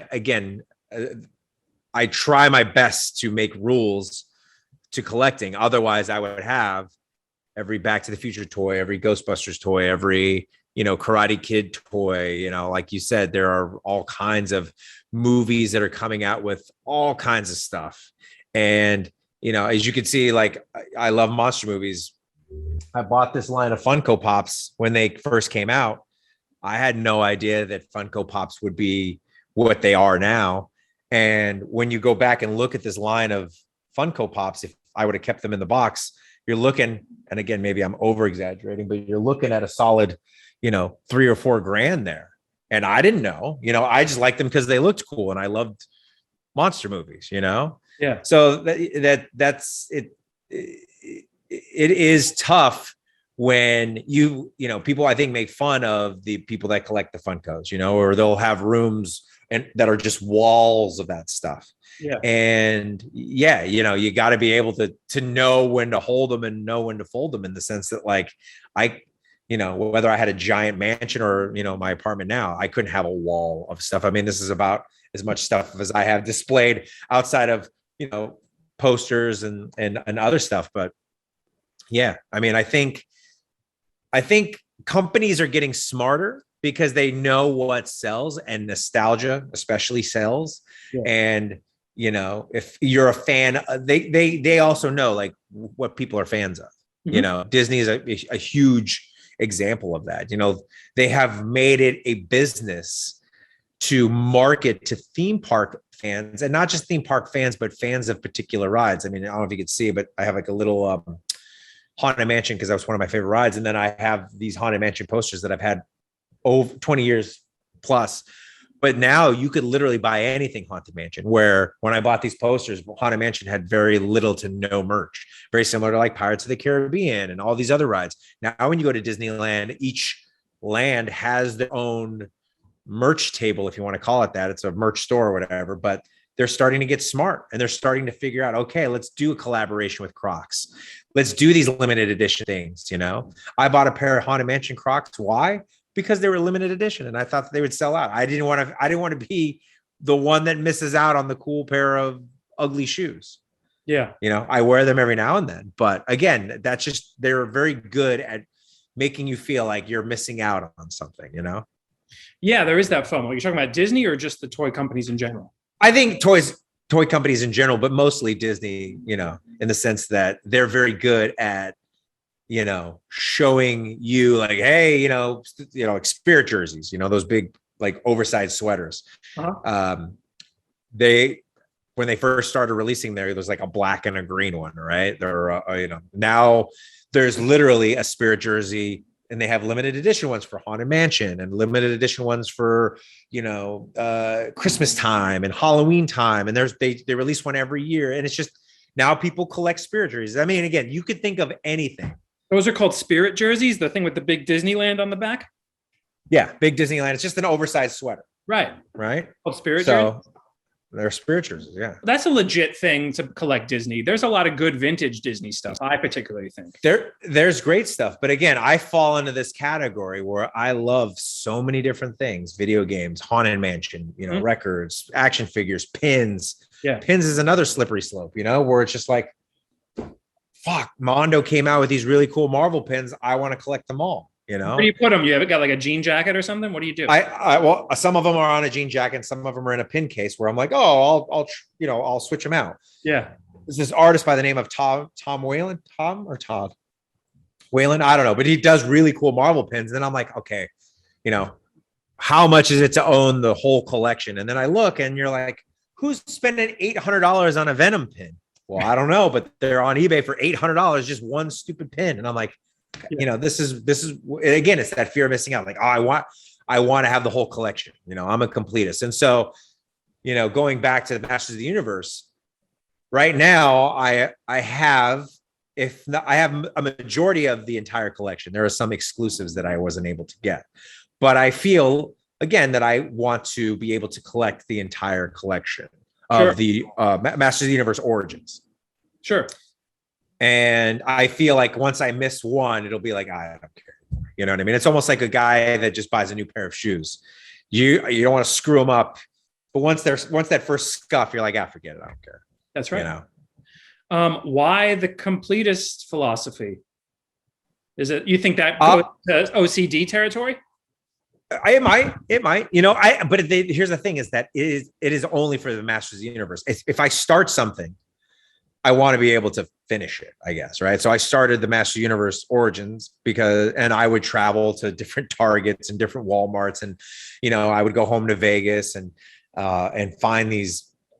I try my best to make rules to collecting. Otherwise, I would have every Back to the Future toy, every Ghostbusters toy, every, Karate Kid toy. Like you said, there are all kinds of movies that are coming out with all kinds of stuff. And, as you can see, like, I love monster movies. I bought this line of Funko Pops when they first came out. I had no idea that Funko Pops would be what they are now. And when you go back and look at this line of Funko Pops, if I would have kept them in the box, you're looking, and again, maybe I'm over exaggerating, but you're looking at a solid, $3,000 or $4,000 there. And I didn't know, I just liked them because they looked cool, and I loved monster movies, Yeah. So that's it. It is tough when people, I think, make fun of the people that collect the Funkos, or they'll have rooms and that are just walls of that stuff. Yeah. And you got to be able to know when to hold them and know when to fold them, in the sense that, like, whether I had a giant mansion or, my apartment now, I couldn't have a wall of stuff. I mean, this is about as much stuff as I have displayed outside of, posters and other stuff. But yeah, I mean, I think companies are getting smarter, because they know what sells, and nostalgia especially sells. Yeah. And, if you're a fan, they also know, like, what people are fans of. Mm-hmm. Disney is a huge example of that. They have made it a business to market to theme park fans, and not just theme park fans, but fans of particular rides. I mean, I don't know if you could see, but I have like a little Haunted Mansion because that was one of my favorite rides. And then I have these Haunted Mansion posters that I've had over 20 years plus. But now you could literally buy anything Haunted Mansion, where when I bought these posters, Haunted Mansion had very little to no merch, very similar to like Pirates of the Caribbean and all these other rides. Now, when you go to Disneyland, each land has their own merch table, if you want to call it that. It's a merch store or whatever, but they're starting to get smart and they're starting to figure out, okay, let's do a collaboration with Crocs. Let's do these limited edition things. You know, I bought a pair of Haunted Mansion Crocs. Why? Because they were limited edition and I thought that they would sell out. I didn't want to be the one that misses out on the cool pair of ugly shoes. Yeah. You know, I wear them every now and then, but again, that's just, they're very good at making you feel like you're missing out on something, you know? Yeah, there is that FOMO. You're talking about Disney or just the toy companies in general? I think toy companies in general, but mostly Disney, you know, in the sense that they're very good at, you know, showing you like, hey, you know, like Spirit jerseys, you know, those big, like oversized sweaters. Uh-huh. When they first started releasing there's like a black and a green one, right? They're, you know, now there's literally a Spirit jersey and they have limited edition ones for Haunted Mansion and limited edition ones for, you know, Christmas time and Halloween time. And they release one every year. And it's just, now people collect Spirit jerseys. I mean, again, you could think of anything. Those are called Spirit jerseys, the thing with the big Disneyland on the back? Yeah, big Disneyland. It's just an oversized sweater. Right. Called Spirit jerseys? They're Spirit jerseys, yeah. That's a legit thing to collect Disney. There's a lot of good vintage Disney stuff, I particularly think. There's great stuff. But again, I fall into this category where I love so many different things: video games, Haunted Mansion, you know, records, action figures, pins. Yeah. Pins is another slippery slope, you know, where it's just like, fuck, Mondo came out with these really cool Marvel pins. I want to collect them all, you know? Where do you put them? You have got like a jean jacket or something? What do you do? Well, some of them are on a jean jacket. Some of them are in a pin case where I'm like, oh, I'll switch them out. Yeah. There's this artist by the name of Tom Whalen, Todd Whalen. I don't know, but he does really cool Marvel pins. And then I'm like, okay, you know, how much is it to own the whole collection? And then I look and you're like, who's spending $800 on a Venom pin? Well, I don't know, but they're on eBay for $800, just one stupid pin. And I'm like, you know, this is again, it's that fear of missing out. Like, oh, I want to have the whole collection. You know, I'm a completist. And so, you know, going back to the Masters of the Universe, right now, I have a majority of the entire collection. There are some exclusives that I wasn't able to get, but I feel again that I want to be able to collect the entire collection of the Masters of the Universe Origins. Sure. And I feel like once I miss one, it'll be like, I don't care anymore. You know what I mean? It's almost like a guy that just buys a new pair of shoes. You don't want to screw them up. But once that first scuff, you're like, forget it. I don't care. That's right. You know? Why the completist philosophy? Is it, you think that goes to OCD territory? It might, you know, but here's the thing is that it is only for the Masters of the Universe. If I start something, I want to be able to finish it, I guess. Right. So I started the Masters of the Universe Origins and I would travel to different Targets and different Walmarts. And, you know, I would go home to Vegas and find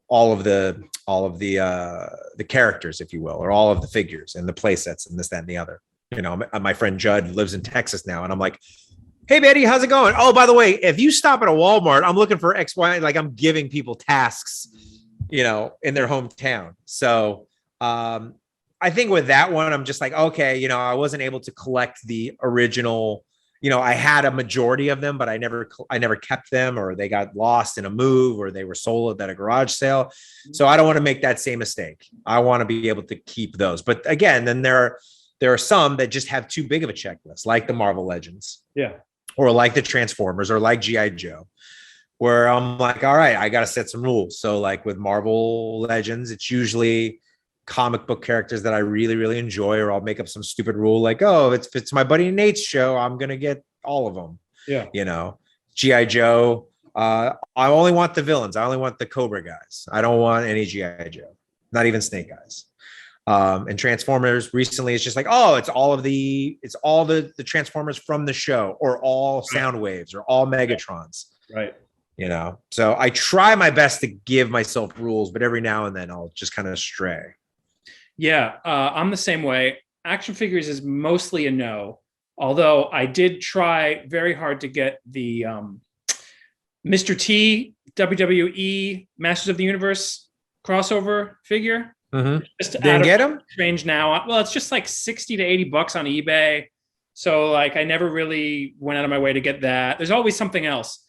all of the characters, if you will, or all of the figures and the play sets and this, that, and the other. You know, my friend Judd lives in Texas now. And I'm like, hey, Betty, how's it going? Oh, by the way, if you stop at a Walmart, I'm looking for X, Y, like I'm giving people tasks, you know, in their hometown. So I think with that one, I'm just like, okay, you know, I wasn't able to collect the original, you know, I had a majority of them, but I never kept them, or they got lost in a move, or they were sold at a garage sale. So I don't want to make that same mistake. I want to be able to keep those. But again, then there are some that just have too big of a checklist, like the Marvel Legends. Yeah. Or like the Transformers, or like G.I. Joe, where I'm like, all right, I got to set some rules. So like with Marvel Legends, it's usually comic book characters that I really, really enjoy, or I'll make up some stupid rule like, oh, if it's my buddy Nate's show, I'm going to get all of them. Yeah. You know, G.I. Joe, I only want the villains. I only want the Cobra guys. I don't want any G.I. Joe, not even Snake Eyes. And Transformers recently, it's just like, oh, it's all the Transformers from the show, or all Soundwaves, or all Megatrons. Right. you know? So I try my best to give myself rules, but every now and then I'll just kind of stray. Yeah, I'm the same way. Action figures is mostly a no, although I did try very hard to get the Mr. T WWE Masters of the Universe crossover figure. Mm-hmm. Just Didn't get them? Strange now. Well, it's just like 60 to 80 bucks on eBay. So like I never really went out of my way to get that. There's always something else.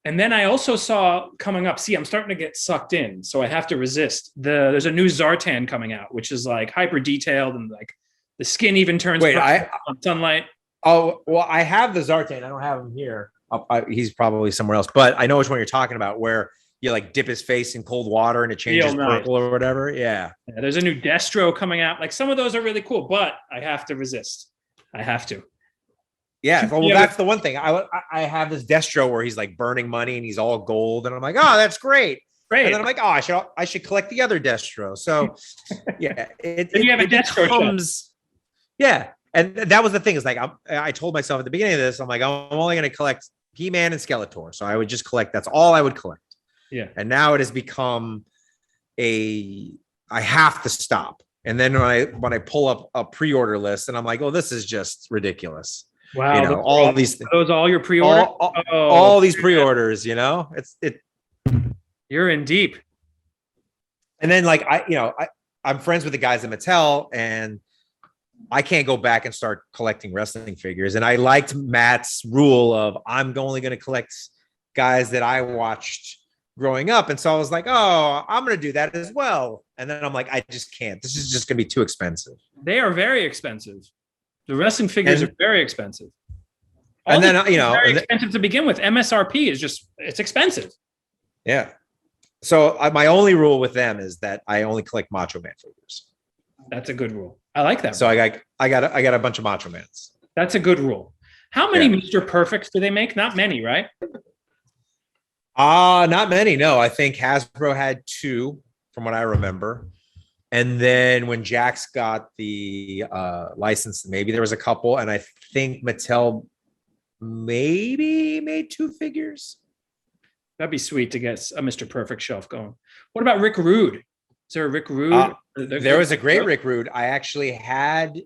And then I also saw coming up, see, I'm starting to get sucked in, so I have to resist. There's a new Zartan coming out, which is like hyper detailed and like the skin even turns on sunlight. Oh, well, I have the Zartan. I don't have him here. He's probably somewhere else, but I know which one you're talking about, where you like dip his face in cold water and it changes purple or whatever. Yeah. There's a new Destro coming out. Like some of those are really cool, but I have to resist. I have to. Yeah, well, that's the one thing. I have this Destro where he's like burning money and he's all gold, and I'm like, oh, that's great. Great. And then I'm like, oh, I should collect the other Destro. So yeah, you have a Destro becomes, yeah. And that was the thing, is like I told myself at the beginning of this, I'm like, I'm only going to collect He-Man and Skeletor. So I would just collect, that's all I would collect. Yeah. And now it has become I have to stop. And then when I pull up a pre-order list and I'm like, oh, this is just ridiculous. Wow, you know, all these things. Those all your pre-orders? All these pre-orders, you know, you're in deep. And then like I'm friends with the guys at Mattel, and I can't go back and start collecting wrestling figures. And I liked Matt's rule of I'm only going to collect guys that I watched growing up. And so I was like, oh, I'm going to do that as well. And then I'm like, I just can't. This is just going to be too expensive. They are very expensive. The wrestling figures are very expensive. And then, very expensive to begin with. MSRP is it's expensive. Yeah. So my only rule with them is that I only collect Macho Man figures. That's a good rule. I like that. So I got a bunch of Macho Mans. That's a good rule. How many Mr. Perfects do they make? Not many, right? Not many. No, I think Hasbro had 2 from what I remember. And then when Jax got the license, maybe there was a couple. And I think Mattel maybe made 2 figures. That'd be sweet to get a Mr. Perfect shelf going. What about Rick Rude? Is there a Rick Rude? There was a great Rick Rude. I actually had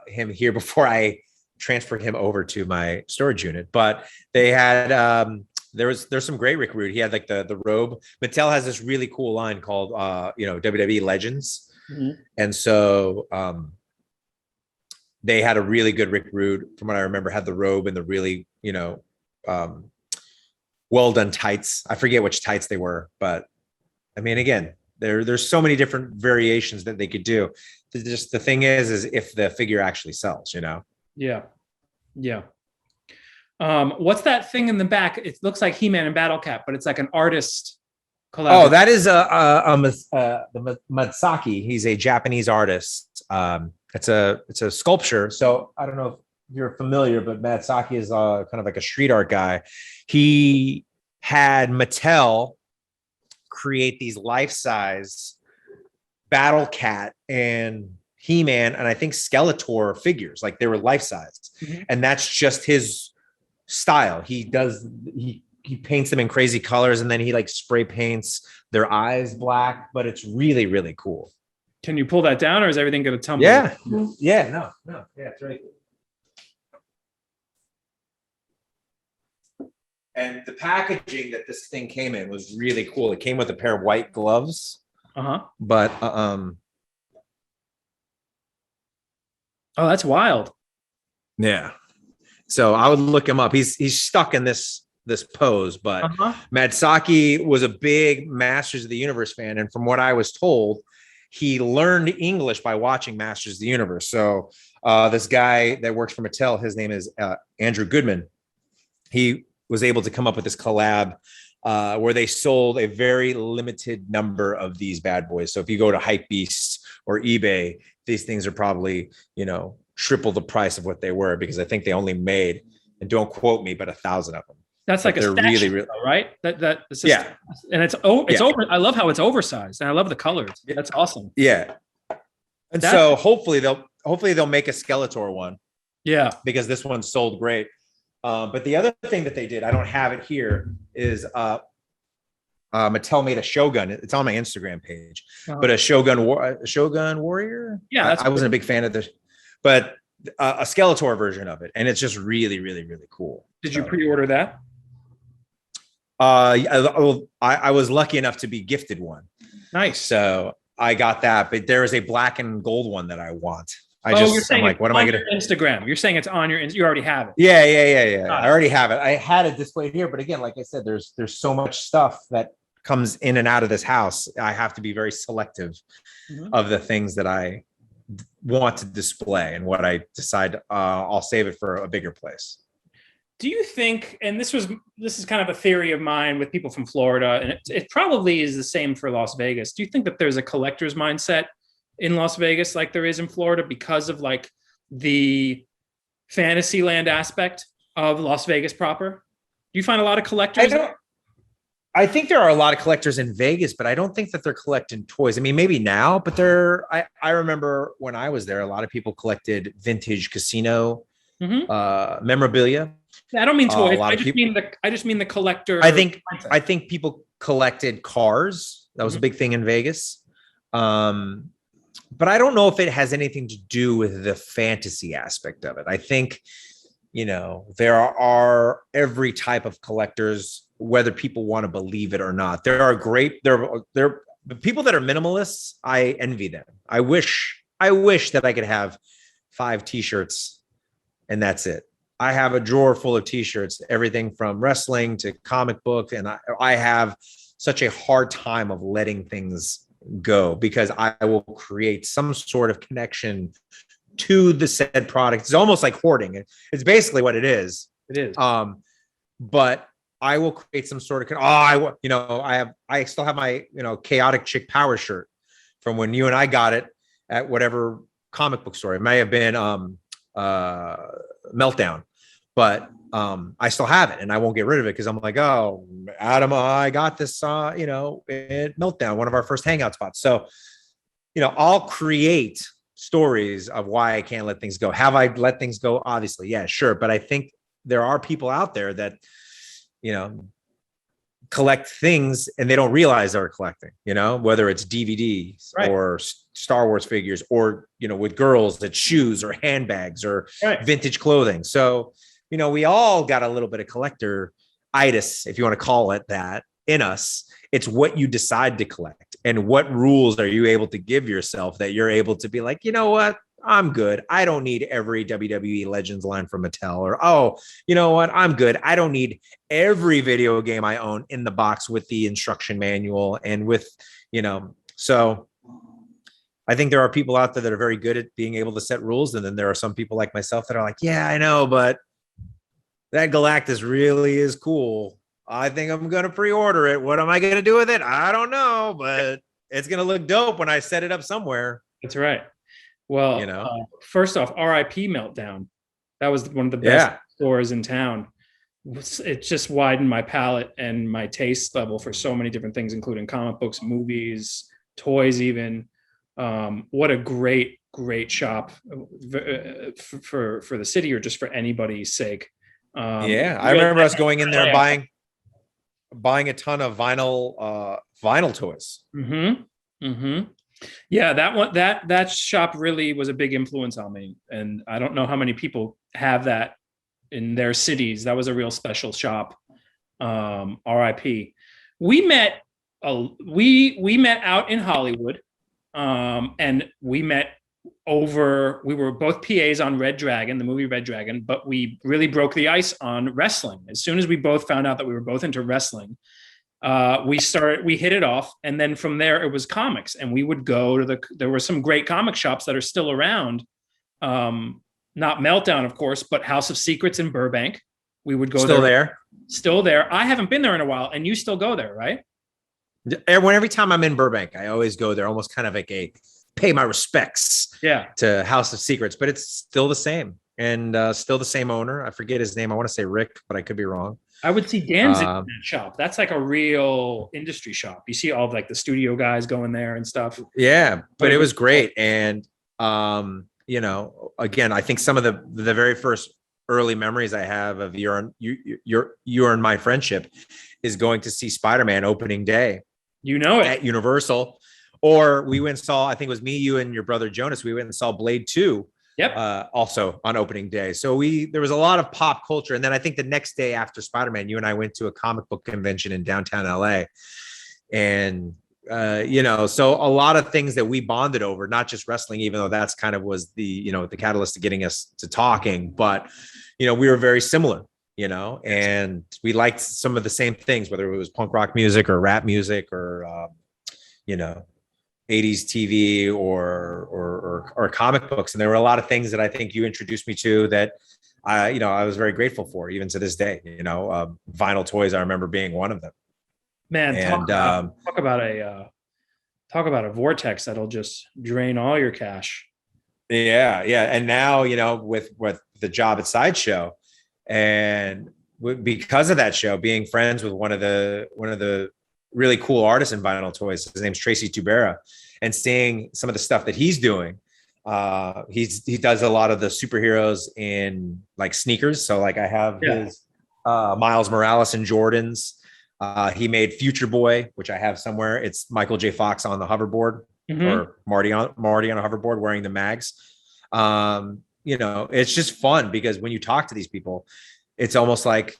him here before I transferred him over to my storage unit. But they had there's some great Rick Rude. He had like the robe. Mattel has this really cool line called WWE Legends. Mm-hmm. And so they had a really good Rick Rude, from what I remember, had the robe and the really, well done tights. I forget which tights they were, but I mean, again, there's so many different variations that they could do. Just the thing is if the figure actually sells, Yeah. Yeah. What's that thing in the back? It looks like He-Man and Battle Cat, but it's like an artist collaboration. Oh, that is the Matsaki. He's a Japanese artist. It's a sculpture. So I don't know if you're familiar, but Matsaki is kind of like a street art guy. He had Mattel create these life-size Battle Cat and He-Man, and I think Skeletor figures, like they were life-size. Mm-hmm. And that's just his style. He paints them in crazy colors, and then he like spray paints their eyes black, but it's really, really cool. Can you pull that down, or is everything going to tumble? Yeah. Yeah. No. Yeah, it's right. And the packaging that this thing came in was really cool. It came with a pair of white gloves. But oh, that's wild. Yeah. So I would look him up. He's stuck in this pose, but Matsaki was a big Masters of the Universe fan, and from what I was told, he learned English by watching Masters of the Universe. So this guy that works for Mattel, his name is Andrew Goodman. He was able to come up with this collab where they sold a very limited number of these bad boys. So if you go to Hypebeast or eBay, these things are probably, triple the price of what they were, because I think they only made, and don't quote me, but 1,000 of them. That's like a statue, really, right? That's just, and it's over. I love how it's oversized, and I love the colors. That's awesome. Yeah, and so hopefully they'll make a Skeletor one. Yeah, because this one sold great. But the other thing that they did, I don't have it here, is Mattel made a Shogun. It's on my Instagram page, but a Shogun Warrior. Yeah, I wasn't a big fan of this, but a Skeletor version of it, and it's just really, really, really cool. Did you pre-order that? I was lucky enough to be gifted one. Nice. So I got that, but there is a black and gold one that I want. You're saying I'm like, what am I going to Instagram? You're saying it's on your, you already have it. Yeah. I already have it. I had it displayed here, but again, like I said, there's so much stuff that comes in and out of this house. I have to be very selective of the things that I want to display and what I decide. I'll save it for a bigger place. Do you think, and this is kind of a theory of mine with people from Florida, and it probably is the same for Las Vegas. Do you think that there's a collector's mindset in Las Vegas like there is in Florida because of like the Fantasyland aspect of Las Vegas proper? Do you find a lot of collectors? I think there are a lot of collectors in Vegas, but I don't think that they're collecting toys. I mean, maybe now, but I remember when I was there, a lot of people collected vintage casino memorabilia. I don't mean toys. I just mean the collector. I think people collected cars. That was a big thing in Vegas. But I don't know if it has anything to do with the fantasy aspect of it. I think, there are every type of collectors, whether people want to believe it or not. There are the people that are minimalists. I envy them. I wish that I could have 5 t-shirts and that's it. I have a drawer full of t-shirts, everything from wrestling to comic book. And I have such a hard time of letting things go because I will create some sort of connection to the said product. It's almost like hoarding. It's basically what it is. It is. But I will create some sort of, I still have my, Chaotic Chick Power shirt from when you and I got it at whatever comic book store. It may have been Meltdown, but I still have it and I won't get rid of it because I'm like, oh, Adam, I got this, at Meltdown, one of our first hangout spots. So, I'll create stories of why I can't let things go. Have I let things go? Obviously, yeah, sure. But I think there are people out there that, collect things and they don't realize they're collecting, whether it's DVDs or Star Wars figures or, with girls, it's shoes or handbags or vintage clothing. So, we all got a little bit of collector-itis, if you want to call it that, in us. It's what you decide to collect and what rules are you able to give yourself that you're able to be like, you know what? I'm good. I don't need every WWE Legends line from Mattel or, oh, you know what? I'm good. I don't need every video game I own in the box with the instruction manual and with, so I think there are people out there that are very good at being able to set rules. And then there are some people like myself that are like, yeah, I know, but that Galactus really is cool. I think I'm going to pre-order it. What am I going to do with it? I don't know, but it's going to look dope when I set it up somewhere. That's right. Well, first off, RIP Meltdown. That was one of the best stores in town. It just widened my palette and my taste level for so many different things, including comic books, movies, toys, even. What a great shop for the city or just for anybody's sake. I remember us going in there buying a ton of vinyl toys. Yeah, that shop really was a big influence on me, and I don't know how many people have that in their cities. That was a real special shop. RIP. We met out in Hollywood, and we were both PAs on Red Dragon, the movie Red Dragon, but we really broke the ice on wrestling. As soon as we both found out that we were both into wrestling, we hit it off. And then from there it was comics, and we would go to there were some great comic shops that are still around. Not Meltdown, of course, but House of Secrets in Burbank. We would go Still there. I haven't been there in a while, and you still go there, right? Every time I'm in Burbank, I always go there, almost kind of like pay my respects to House of Secrets, but it's still the same and still the same owner. I forget his name. I want to say Rick, but I could be wrong. I would see Danzig in that shop. That's like a real industry shop. You see all of like the studio guys going there and stuff. Yeah, but it was great. And, again, I think some of the very first early memories I have of your and my friendship is going to see Spider-Man opening day at Universal. Or we went and saw, I think it was me, you, and your brother Jonas. We went and saw Blade 2 also on opening day. So there was a lot of pop culture. And then I think the next day after Spider-Man, you and I went to a comic book convention in downtown LA. And, so a lot of things that we bonded over, not just wrestling, even though that's kind of was the catalyst to getting us to talking. But, we were very similar, and we liked some of the same things, whether it was punk rock music or rap music or, 80s TV or comic books. And there were a lot of things that I think you introduced me to that I was very grateful for, even to this day. Vinyl toys, I remember being one of them. Man, and talk about a vortex that'll just drain all your cash. Yeah. And now, with the job at Sideshow, and because of that show, being friends with one of the really cool artists in vinyl toys, his name's Tracy Tubera, and seeing some of the stuff that he's doing. He does a lot of the superheroes in like sneakers. So like I have his Miles Morales and Jordans. He made Future Boy, which I have somewhere. It's Michael J. Fox on the hoverboard, or Marty on a hoverboard wearing the mags. It's just fun because when you talk to these people, it's almost like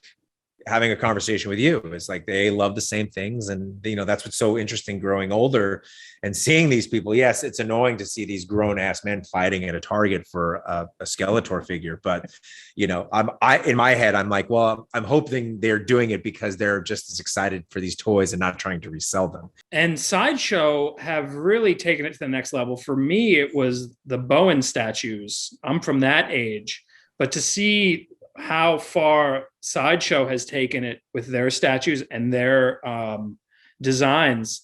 having a conversation with you. It's like they love the same things. And, that's what's so interesting growing older and seeing these people. Yes, it's annoying to see these grown ass men fighting at a Target for a Skeletor figure. But, in my head, I'm like, well, I'm hoping they're doing it because they're just as excited for these toys and not trying to resell them. And Sideshow have really taken it to the next level. For me, it was the Bowen statues. I'm from that age, but to see how far Sideshow has taken it with their statues and their designs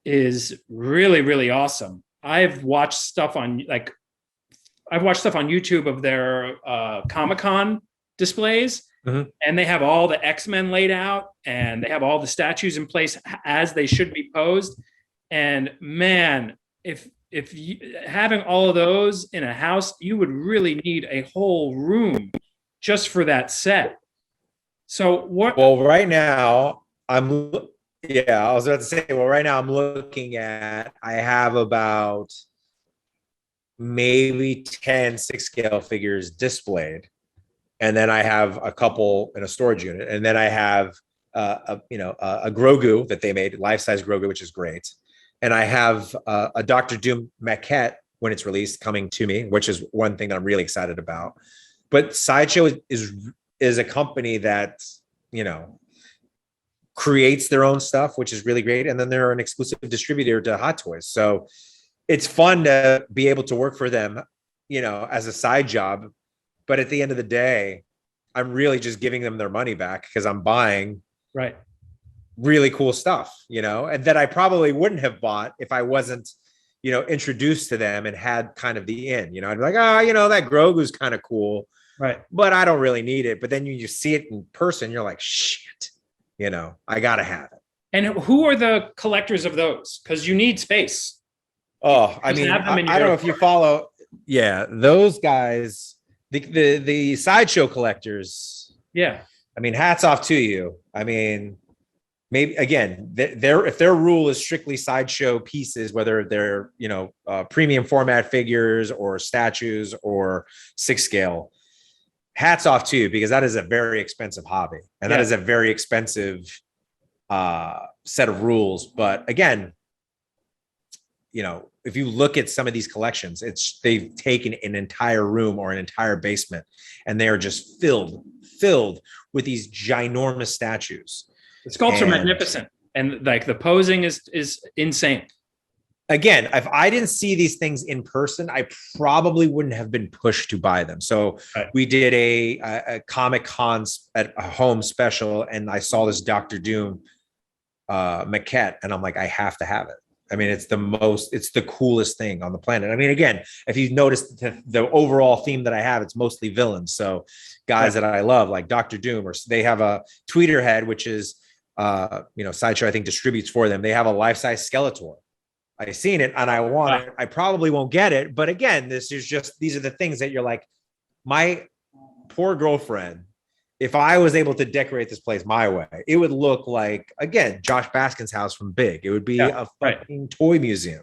is really, really awesome. I've watched stuff on YouTube of their Comic-Con displays, and they have all the X-Men laid out and they have all the statues in place as they should be posed. And man, if having all of those in a house, you would really need a whole room just for that set. So what? Well, right now I was about to say, right now I'm looking at, I have about maybe 10 6-scale figures displayed. And then I have a couple in a storage unit. And then I have a Grogu that they made, life-size Grogu, which is great. And I have a Dr. Doom maquette when it's released coming to me, which is one thing that I'm really excited about. But Sideshow is a company that, creates their own stuff, which is really great. And then they're an exclusive distributor to Hot Toys. So it's fun to be able to work for them, as a side job. But at the end of the day, I'm really just giving them their money back because I'm buying really cool stuff, and that I probably wouldn't have bought if I wasn't, introduced to them and had kind of the in, I'd be like, that Grogu's kind of cool. Right. But I don't really need it. But then you see it in person, you're like, shit, I got to have it. And who are the collectors of those? Because you need space. Oh, I mean, I don't know if you follow. Yeah, those guys, the Sideshow collectors. Yeah. I mean, hats off to you. I mean, maybe again, if their rule is strictly Sideshow pieces, whether they're, premium format figures or statues or 6-scale, hats off to you, because that is a very expensive hobby and that is a very expensive set of rules. But again, if you look at some of these collections, they've taken an entire room or an entire basement and they are just filled with these ginormous statues. The sculpts are magnificent, and like the posing is insane. Again, if I didn't see these things in person, I probably wouldn't have been pushed to buy them. So we did a Comic-Con at a home special, and I saw this Dr. Doom maquette, and I'm like, I have to have it. I mean, it's the coolest thing on the planet. I mean, again, if you've noticed the overall theme that I have, it's mostly villains. So guys that I love, like Dr. Doom, or they have a tweeter head, which is, Sideshow, I think, distributes for them. They have a life-size Skeletor. I've seen it and I want it. I probably won't get it. But again, these are the things that you're like, my poor girlfriend, if I was able to decorate this place my way, it would look like, again, Josh Baskin's house from Big. It would be a fucking toy museum,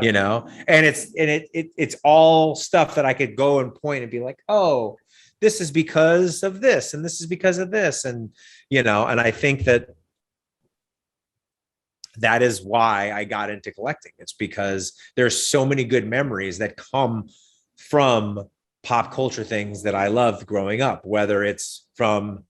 you know? And it's all stuff that I could go and point and be like, oh, this is because of this, and this is because of this. And, you know, and I think that is why I got into collecting. It's because there's so many good memories that come from pop culture things that I loved growing up, whether it's from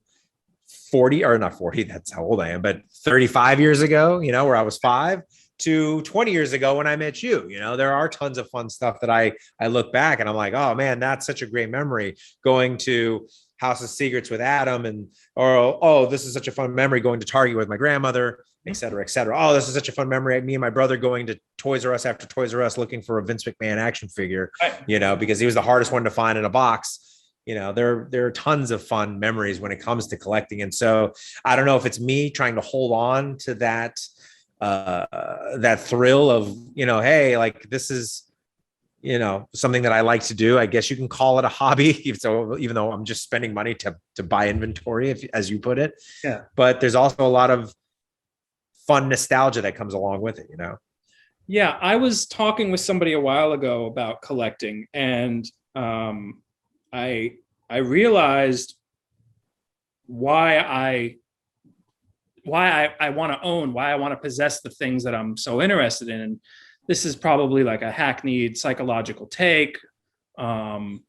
40 or not 40, that's how old I am, but 35 years ago, you know, where I was 5 to 20 years ago when I met you. You know, there are tons of fun stuff that I look back and I'm like, oh man, that's such a great memory, going to House of Secrets with Adam, and oh, this is such a fun memory going to Target with my grandmother, et cetera, et cetera. Oh, this is such a fun memory. Me and my brother going to Toys R Us after Toys R Us looking for a Vince McMahon action figure, you know, because he was the hardest one to find in a box. You know, there are tons of fun memories when it comes to collecting. And so I don't know if it's me trying to hold on to that thrill of, you know, hey, like this is, you know, something that I like to do. I guess you can call it a hobby. So even though I'm just spending money to buy inventory, as you put it. Yeah. But there's also a lot of fun nostalgia that comes along with it, you know? Yeah. I was talking with somebody a while ago about collecting, and I realized why I want to own, why I want to possess the things that I'm so interested in. And this is probably like a hackneyed psychological take. I'm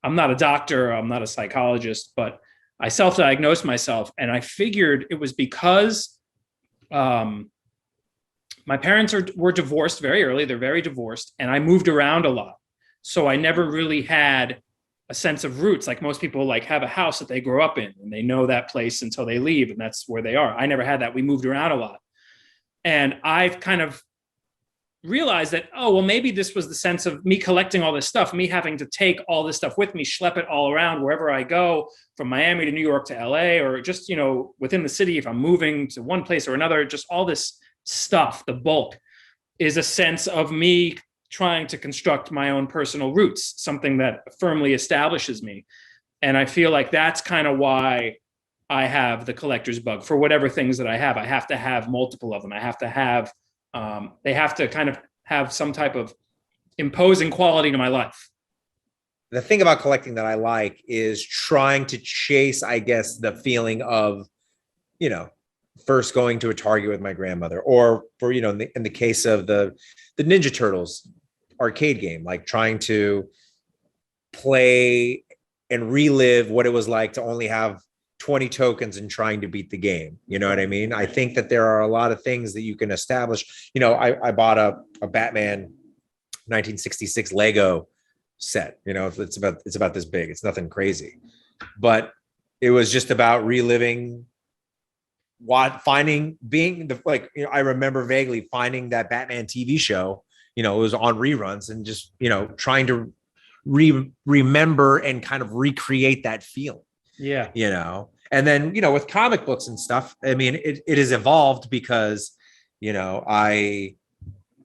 not a doctor, I'm not a psychologist, but I self-diagnosed myself, and I figured it was because my parents were divorced very early. They're very divorced, and I moved around a lot. So I never really had a sense of roots. Like most people like have a house that they grow up in and they know that place until they leave, and that's where they are. I never had that. We moved around a lot. And I've kind of realized that, oh, well, maybe this was the sense of me collecting all this stuff, me having to take all this stuff with me, schlep it all around wherever I go, from Miami to New York to LA, or just, you know, within the city, if I'm moving to one place or another, just all this stuff, the bulk is a sense of me trying to construct my own personal roots, something that firmly establishes me. And I feel like that's kind of why I have the collector's bug for whatever things that I have. I have to have multiple of them. I have to have, they have to kind of have some type of imposing quality to my life. The thing about collecting that I like is trying to chase, I guess, the feeling of, you know, first going to a Target with my grandmother, or for, you know, in the case of the Ninja Turtles arcade game, like trying to play and relive what it was like to only have 20 tokens and trying to beat the game. You know what I mean? I think that there are a lot of things that you can establish. You know, I bought a Batman 1966 Lego set. You know, it's about this big. It's nothing crazy, but it was just about reliving being the, like, you know, I remember vaguely finding that Batman TV show, you know, it was on reruns, and just, you know, trying to remember and kind of recreate that feeling. Yeah. You know, and then, you know, with comic books and stuff, I mean, it has evolved because, you know, I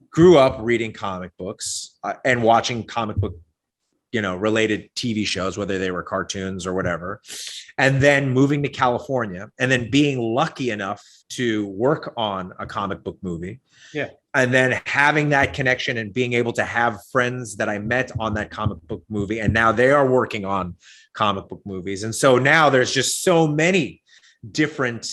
grew up reading comic books and watching comic book, you know, related TV shows, whether they were cartoons or whatever. And then moving to California, and then being lucky enough to work on a comic book movie. Yeah. And then having that connection and being able to have friends that I met on that comic book movie. And now they are working on comic book movies. And so now there's just so many different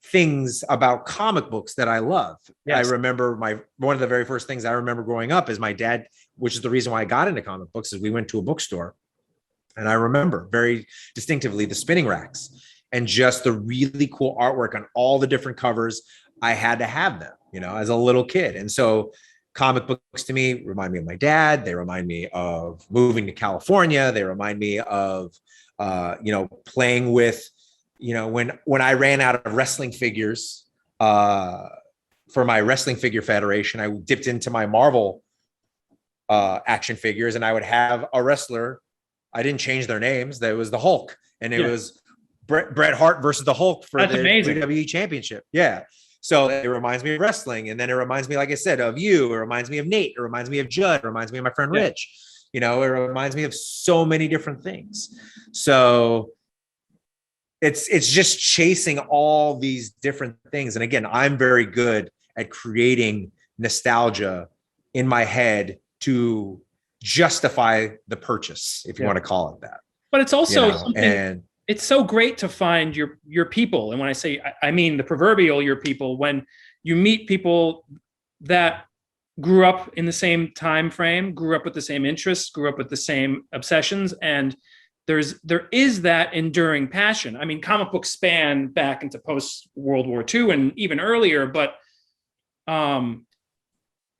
things about comic books that I love. Yes. I remember one of the very first things I remember growing up is my dad, which is the reason why I got into comic books, is we went to a bookstore, and I remember very distinctively the spinning racks and just the really cool artwork on all the different covers. I had to have them, you know, as a little kid. And so comic books to me remind me of my dad. They remind me of moving to California. They remind me of, you know, playing with, you know, when I ran out of wrestling figures for my wrestling figure federation, I dipped into my Marvel action figures, and I would have a wrestler. I didn't change their names. That was the Hulk, and it was Bret Hart versus the Hulk for the WWE Championship. Yeah. So it reminds me of wrestling. And then it reminds me, like I said, of you. It reminds me of Nate. It reminds me of Judd. It reminds me of my friend Rich. It reminds me of so many different things. So it's just chasing all these different things. And again, I'm very good at creating nostalgia in my head to justify the purchase, if you want to call it that. But it's also something, and it's so great to find your people. And when I say, I mean the proverbial your people, when you meet people that grew up in the same time frame, grew up with the same interests, grew up with the same obsessions, and there is that enduring passion. I mean, comic books span back into post World War II and even earlier, but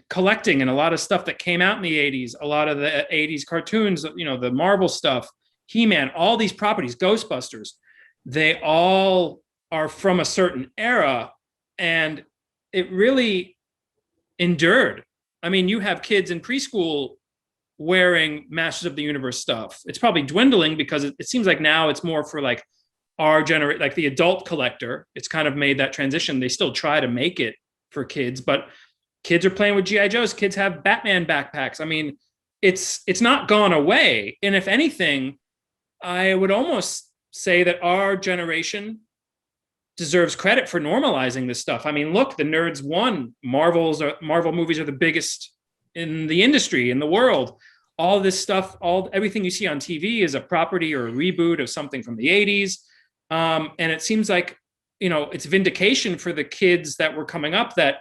collecting and a lot of stuff that came out in the 80s, a lot of the 80s cartoons, the Marvel stuff, He-Man, all these properties, Ghostbusters, they all are from a certain era, and it really endured. I mean, you have kids in preschool wearing Masters of the Universe stuff. It's probably dwindling because it seems like now it's more for like our generation, like the adult collector. It's kind of made that transition. They still try to make it for kids, but kids are playing with G.I. Joes. Kids have Batman backpacks. I mean, it's not gone away. And if anything, I would almost say that our generation deserves credit for normalizing this stuff. I mean, look, the nerds won. Marvel movies are the biggest in the industry, in the world. All this stuff, everything you see on TV is a property or a reboot of something from the 80s. And it seems like, it's vindication for the kids that were coming up that,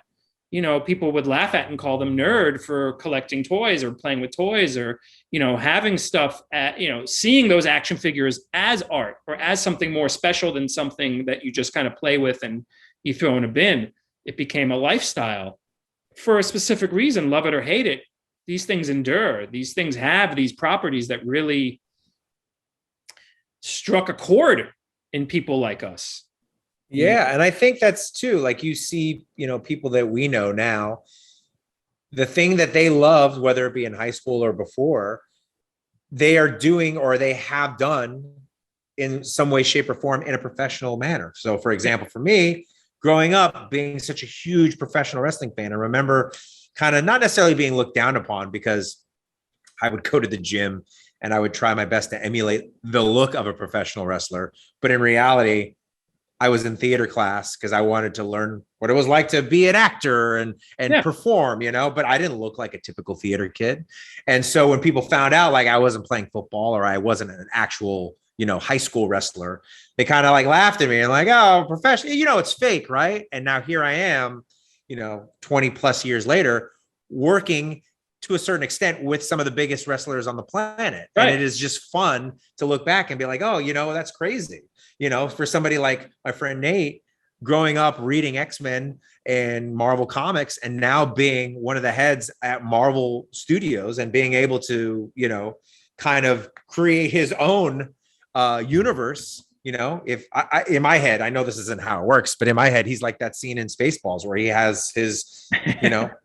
people would laugh at and call them nerd for collecting toys or playing with toys or, having stuff seeing those action figures as art or as something more special than something that you just kind of play with and you throw in a bin. It became a lifestyle for a specific reason, love it or hate it. These things endure. These things have these properties that really struck a chord in people like us. Yeah. And I think that's too, like you see, people that we know now, the thing that they loved, whether it be in high school or before, they are doing or they have done in some way, shape, or form in a professional manner. So for example, for me, growing up, being such a huge professional wrestling fan, I remember kind of not necessarily being looked down upon because I would go to the gym and I would try my best to emulate the look of a professional wrestler. But in reality, I was in theater class because I wanted to learn what it was like to be an actor and perform, but I didn't look like a typical theater kid. And so when people found out like I wasn't playing football or I wasn't an actual, high school wrestler, they kind of like laughed at me and like, oh, professional, it's fake, right? And now here I am, 20 plus years later, working to a certain extent with some of the biggest wrestlers on the planet. Right. And it is just fun to look back and be like, oh, that's crazy. For somebody like my friend Nate, growing up reading X-Men and Marvel comics and now being one of the heads at Marvel Studios and being able to, kind of create his own universe. If I in my head, I know this isn't how it works, but in my head, he's like that scene in Spaceballs where he has his,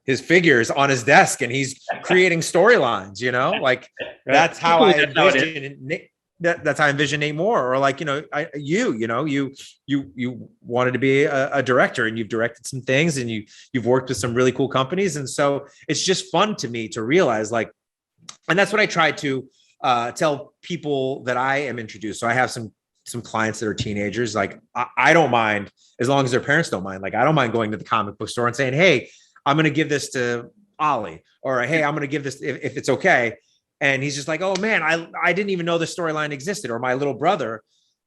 his figures on his desk and he's creating storylines, like that's how I envision it. That's how I envision Nate Moore, or like, you wanted to be a director and you've directed some things and you've worked with some really cool companies. And so it's just fun to me to realize like, and that's what I try to tell people that I am introduced. So I have some clients that are teenagers. Like I don't mind as long as their parents don't mind. Like I don't mind going to the comic book store and saying, hey, I'm going to give this to Ollie, or hey, I'm going to give this if it's okay. And he's just like, oh man, I didn't even know this storyline existed. Or my little brother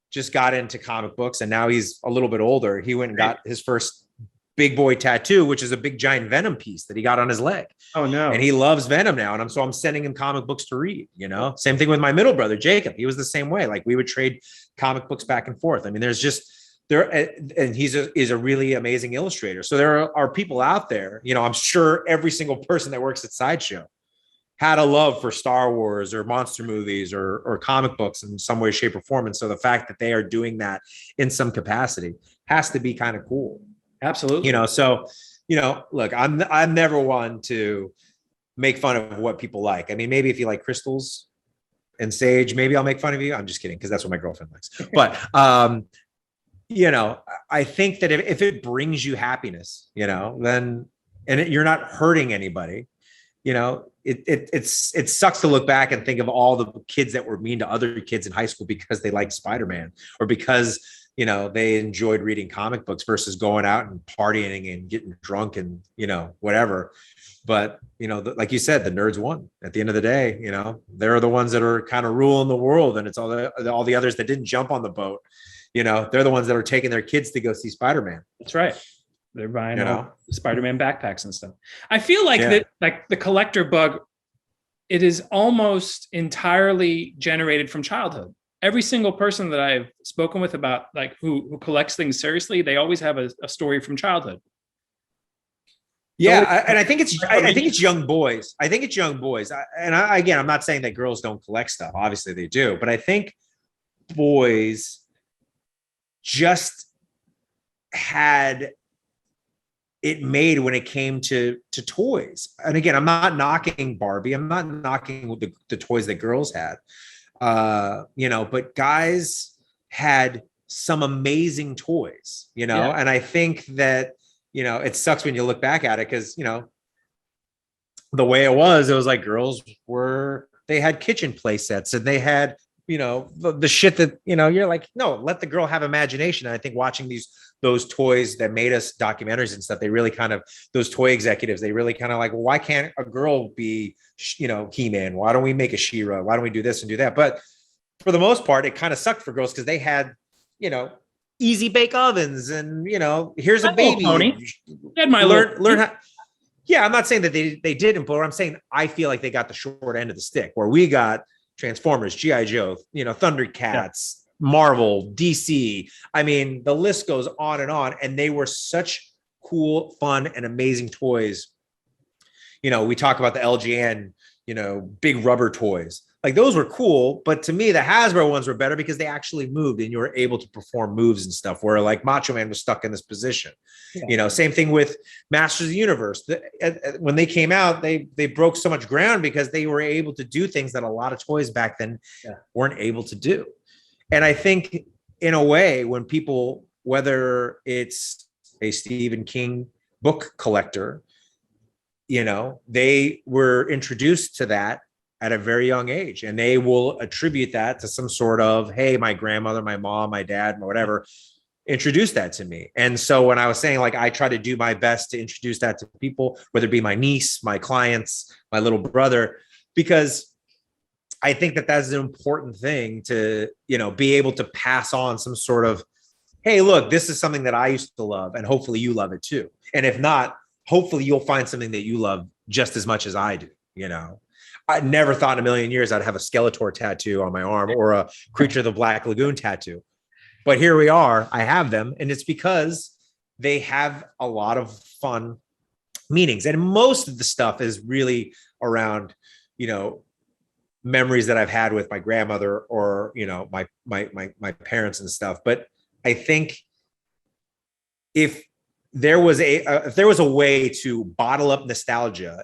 just got into comic books and now he's a little bit older. He went and got his first big boy tattoo, which is a big giant Venom piece that he got on his leg. Oh no. And he loves Venom now. And I'm sending him comic books to read, same thing with my middle brother, Jacob. He was the same way. Like we would trade comic books back and forth. I mean, and he's a really amazing illustrator. So there are people out there, I'm sure every single person that works at Sideshow had a love for Star Wars or monster movies or comic books in some way, shape, or form. And so the fact that they are doing that in some capacity has to be kind of cool. Absolutely. Look, I'm never one to make fun of what people like. I mean, maybe if you like crystals and sage, maybe I'll make fun of you. I'm just kidding, because that's what my girlfriend likes. But, I think that if it brings you happiness, then, and you're not hurting anybody, you know, it sucks to look back and think of all the kids that were mean to other kids in high school because they liked Spider-Man or because, you know, they enjoyed reading comic books versus going out and partying and getting drunk and, you know, whatever. But, you know, like you said, the nerds won at the end of the day. You know, they're the ones that are kind of ruling the world, and it's all the others that didn't jump on the boat. You know, they're the ones that are taking their kids to go see Spider-Man. That's right. They're buying Spider-Man backpacks and stuff. I feel like that, like the collector bug, it is almost entirely generated from childhood. Every single person that I've spoken with about like who collects things seriously, they always have a story from childhood. Yeah, and I think it's young boys. I think it's young boys. Again, I'm not saying that girls don't collect stuff. Obviously, they do. But I think boys just had it made when it came to toys. And again, I'm not knocking Barbie. I'm not knocking the toys that girls had. You know, but guys had some amazing toys. You know, and I think that. You know, it sucks when you look back at it because, you know, the way it was like girls they had kitchen play sets and they had, you know, the shit that, you know, you're like, no, let the girl have imagination. And I think watching those toys that made us documentaries and stuff, they really kind of, those toy executives, they really kind of like, well, why can't a girl be, you know, He-Man? Why don't we make a She-Ra? Why don't we do this and do that? But for the most part, it kind of sucked for girls because they had, you know, easy bake ovens and, you know, here's a baby. Learn how. Yeah, I'm not saying that they didn't, but I'm saying I feel like they got the short end of the stick where we got Transformers, G.I. Joe, you know, Thundercats, Marvel, DC. I mean, the list goes on. And they were such cool, fun, and amazing toys. You know, we talk about the LGN, you know, big rubber toys. Like those were cool, but to me, the Hasbro ones were better because they actually moved and you were able to perform moves and stuff where like Macho Man was stuck in this position. You know, same thing with Masters of the Universe. When they came out, they broke so much ground because they were able to do things that a lot of toys back then weren't able to do. And I think in a way, when people, whether it's a Stephen King book collector, you know, they were introduced to that at a very young age, and they will attribute that to some sort of, hey, my grandmother, my mom, my dad, whatever, introduced that to me. And so when I was saying, like, I try to do my best to introduce that to people, whether it be my niece, my clients, my little brother, because I think that that's an important thing to, you know, be able to pass on some sort of, hey, look, this is something that I used to love, and hopefully you love it too. And if not, hopefully you'll find something that you love just as much as I do, you know. I never thought in a million years I'd have a Skeletor tattoo on my arm or a Creature of the Black Lagoon tattoo. But here we are. I have them. And it's because they have a lot of fun meanings. And most of the stuff is really around, you know, memories that I've had with my grandmother or, you know, my parents and stuff. But I think if there was a way to bottle up nostalgia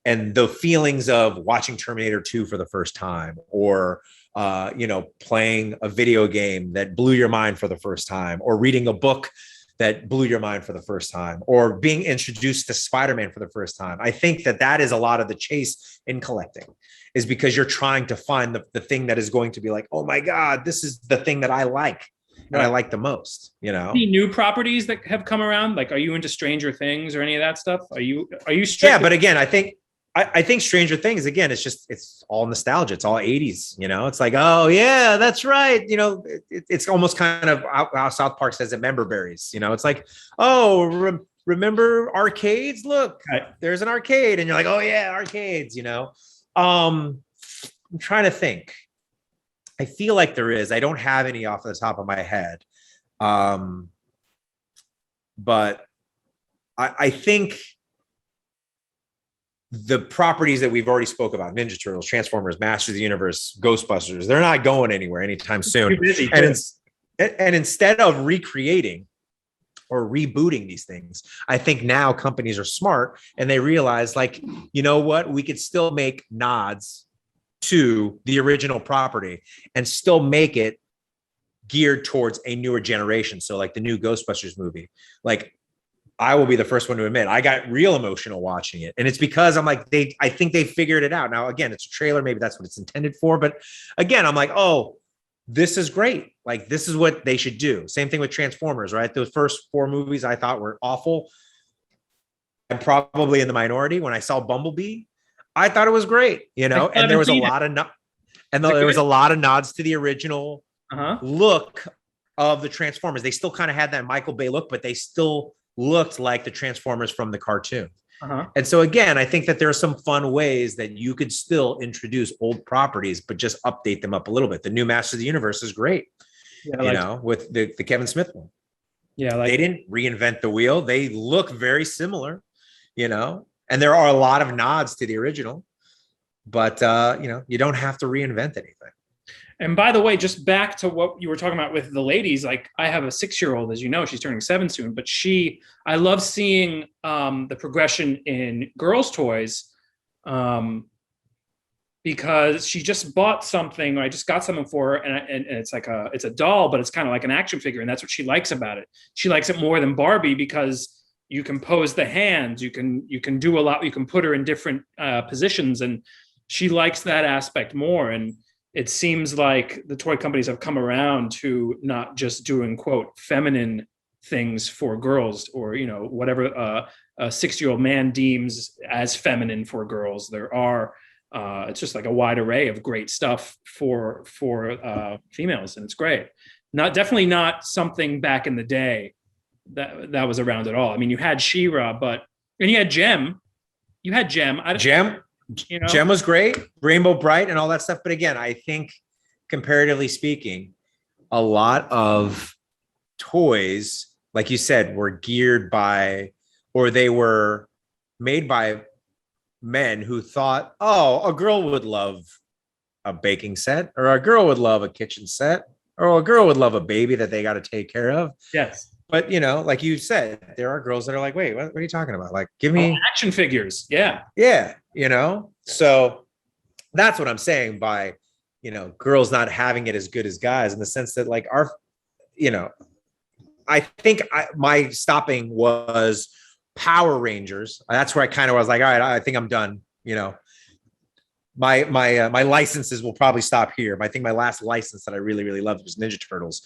and the feelings of watching Terminator 2 for the first time, or, you know, playing a video game that blew your mind for the first time, or reading a book that blew your mind for the first time, or being introduced to Spider-Man for the first time. I think that is a lot of the chase in collecting, is because you're trying to find the thing that is going to be like, oh my God, this is the thing that I like. And I like the most, you know. Any new properties that have come around? Like, are you into Stranger Things or any of that stuff? Are you Yeah, but again, I think Stranger Things, again, it's all nostalgia. It's all 80s, you know. It's like, oh yeah, that's right. You know, it's almost kind of how South Park says it, member berries. You know, it's like, oh, remember arcades? Look, there's an arcade, and you're like, oh yeah, arcades. You know, I'm trying to think. I feel like there is. I don't have any off the top of my head, but I think the properties that we've already spoke about, Ninja Turtles, Transformers, Masters of the Universe, Ghostbusters, they're not going anywhere anytime soon. And instead of recreating or rebooting these things, I think now companies are smart and they realize, like, you know what, we could still make nods to the original property and still make it geared towards a newer generation. So like the new Ghostbusters movie, like, I will be the first one to admit I got real emotional watching it. And it's because I'm like, I think they figured it out. Now, again, it's a trailer. Maybe that's what it's intended for. But again, I'm like, oh, this is great. Like, this is what they should do. Same thing with Transformers, right? Those first 4 movies I thought were awful. I'm probably in the minority. When I saw Bumblebee, I thought it was great, you know, and there was a lot of, there was a lot of nods to the original look of the Transformers. They still kind of had that Michael Bay look, but they still looked like the Transformers from the cartoon. And so again, I think that there are some fun ways that you could still introduce old properties, but just update them up a little bit. The new Masters of the Universe is great, you know, with the Kevin Smith one. Yeah, like, they didn't reinvent the wheel. They look very similar, you know, and there are a lot of nods to the original, but you know, you don't have to reinvent anything. And by the way, just back to what you were talking about with the ladies, like I have a 6-year-old, as you know, she's turning 7 soon, but I love seeing the progression in girls' toys because she just bought something, or I just got something for her, and it's like it's a doll, but it's kind of like an action figure, and that's what she likes about it. She likes it more than Barbie because you can pose the hands, you can do a lot, you can put her in different positions, and she likes that aspect more. And it seems like the toy companies have come around to not just doing, quote, feminine things for girls, or, you know, whatever a 6-year-old man deems as feminine for girls. There are, it's just like a wide array of great stuff for females, and it's great. Definitely not something back in the day that was around at all. I mean, you had She-Ra, and you had Gem. Gem. You know? Gem was great, Rainbow Bright and all that stuff. But again, I think comparatively speaking, a lot of toys, like you said, were geared by, or they were made by men who thought, oh, a girl would love a baking set, or a girl would love a kitchen set, or a girl would love a baby that they got to take care of. Yes. But, you know, like you said, there are girls that are like, wait, what are you talking about? Like, give me action figures. Yeah. Yeah. You know, so that's what I'm saying by, you know, girls not having it as good as guys, in the sense that, like, you know, I think my stopping was Power Rangers. That's where I kind of was like, all right, I think I'm done. You know, my licenses will probably stop here. But I think my last license that I really, really loved was Ninja Turtles.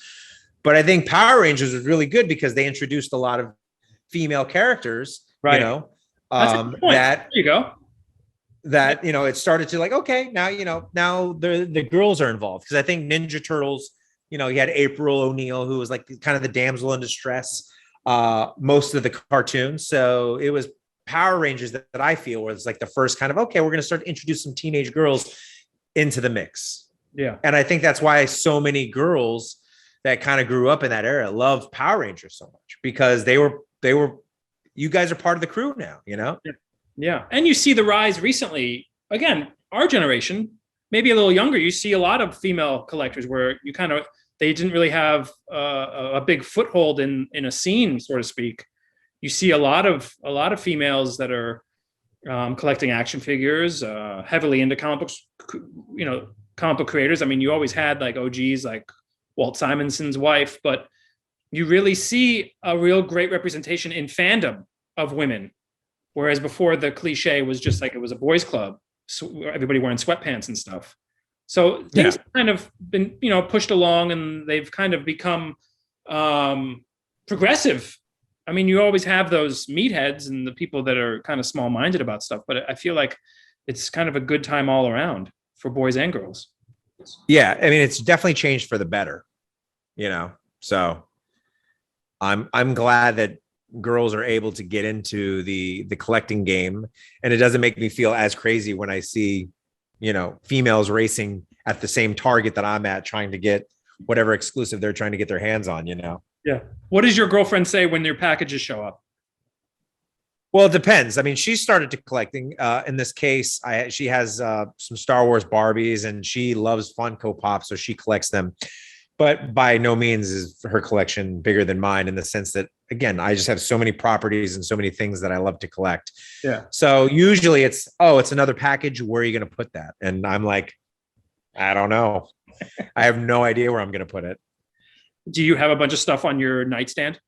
But I think Power Rangers was really good because they introduced a lot of female characters, right? You know, there you go. That, you know, it started to like, okay, now, you know, now the girls are involved. Because I think Ninja Turtles, you know, you had April O'Neil, who was like kind of the damsel in distress, most of the cartoons. So it was Power Rangers that I feel was like the first kind of, okay, we're going to start to introduce some teenage girls into the mix. Yeah. And I think that's why so many girls that kind of grew up in that era love Power Rangers so much, because they were, you guys are part of the crew now, you know? Yeah. And you see the rise recently, again, our generation, maybe a little younger, you see a lot of female collectors where they didn't really have a big foothold in a scene, so to speak. You see a lot of females that are collecting action figures, heavily into comic books, you know, comic book creators. I mean, you always had like OGs like Walt Simonson's wife, but you really see a real great representation in fandom of women. Whereas before, the cliche was just like it was a boys' club, so everybody wearing sweatpants and stuff. So things have kind of been, you know, pushed along, and they've kind of become progressive. I mean, you always have those meatheads and the people that are kind of small-minded about stuff, but I feel like it's kind of a good time all around for boys and girls. Yeah, I mean, it's definitely changed for the better, you know. So I'm glad that girls are able to get into the collecting game, and it doesn't make me feel as crazy when I see, you know, females racing at the same target that I'm at, trying to get whatever exclusive they're trying to get their hands on, you know. Yeah. What does your girlfriend say when your packages show up? Well, it depends. I mean, she started to collecting. In this case, she has some Star Wars Barbies, and she loves Funko Pop, so she collects them. But by no means is her collection bigger than mine, in the sense that, again, I just have so many properties and so many things that I love to collect. Yeah. So usually it's another package. Where are you going to put that? And I'm like, I don't know. I have no idea where I'm going to put it. Do you have a bunch of stuff on your nightstand?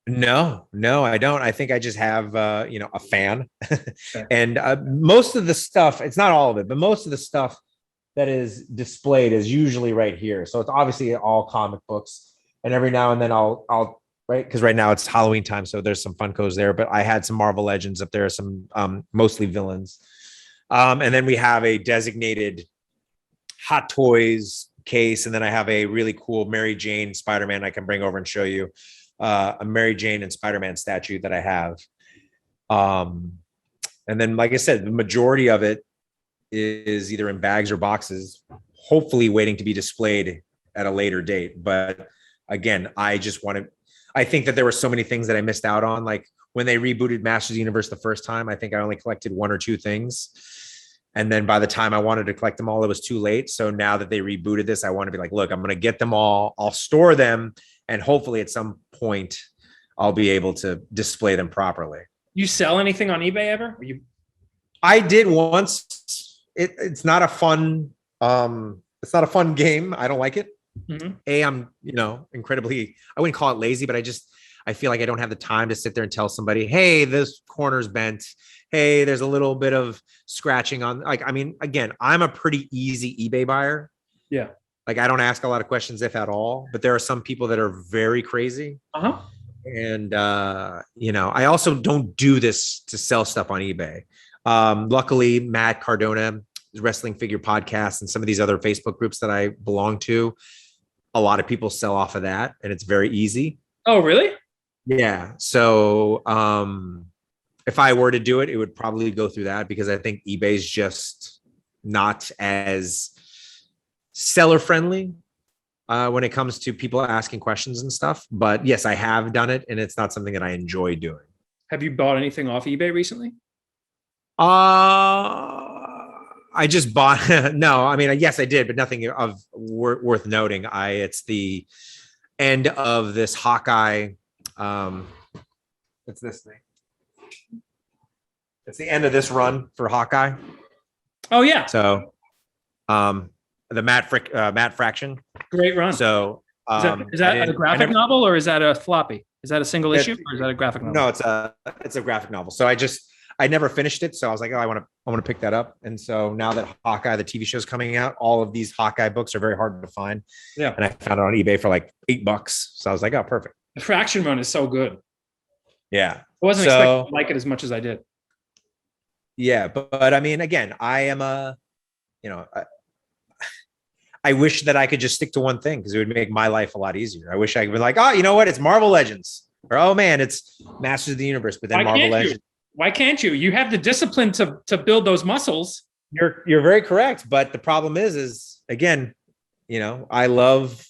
No, I don't. I think I just have, a fan. Okay. And most of the stuff, it's not all of it, but most of the stuff that is displayed is usually right here. So it's obviously all comic books. And every now and then I'll right, because right now it's Halloween time, so there's some Funkos there. But I had some Marvel Legends up there, some mostly villains. And then we have a designated Hot Toys case, and then I have a really cool Mary Jane Spider-Man I can bring over and show you. A Mary Jane and Spider-Man statue that I have. And then, like I said, the majority of it is either in bags or boxes, hopefully waiting to be displayed at a later date. But again, I think that there were so many things that I missed out on. Like when they rebooted Masters of the Universe the first time, I think I only collected one or two things. And then by the time I wanted to collect them all, it was too late. So now that they rebooted this, I want to be like, look, I'm going to get them all. I'll store them. And hopefully at some point I'll be able to display them properly. You sell anything on eBay ever? I did once. It's not a fun, game. I don't like it. Mm-hmm. I'm, incredibly, I wouldn't call it lazy, but I feel like I don't have the time to sit there and tell somebody, hey, this corner's bent. Hey, there's a little bit of scratching on, again, I'm a pretty easy eBay buyer. Yeah. Like I don't ask a lot of questions, if at all, but there are some people that are very crazy. Uh-huh. And, I also don't do this to sell stuff on eBay. Luckily, Matt Cardona, Wrestling Figure Podcast, and some of these other Facebook groups that I belong to, a lot of people sell off of that, and it's very easy. Oh, really? Yeah. So if I were to do it, it would probably go through that because I think eBay's just not as seller friendly when it comes to people asking questions and stuff. But yes, I have done it, and it's not something that I enjoy doing. Have you bought anything off eBay recently? I just bought, no, yes, I did, but nothing of worth noting. It's the end of this Hawkeye. It's this thing. It's the end of this run for Hawkeye. Oh yeah. So, the Matt Fraction. Great run. So, is that a graphic novel or is that a floppy? Is that a single issue or is that a graphic novel? No, it's a graphic novel. So I never finished it. So I was like, oh, I want to pick that up. And so now that Hawkeye, the TV show, is coming out, all of these Hawkeye books are very hard to find. Yeah. And I found it on eBay for like $8. So I was like, oh, perfect. The Fraction run is so good. Yeah. I wasn't expecting to like it as much as I did. Yeah. But again, I am I wish that I could just stick to one thing because it would make my life a lot easier. I wish I could be like, oh, you know what? It's Marvel Legends, or oh man, it's Masters of the Universe. But then Marvel Legends. Why can't you? You have the discipline to build those muscles. You're very correct. But the problem is again, I love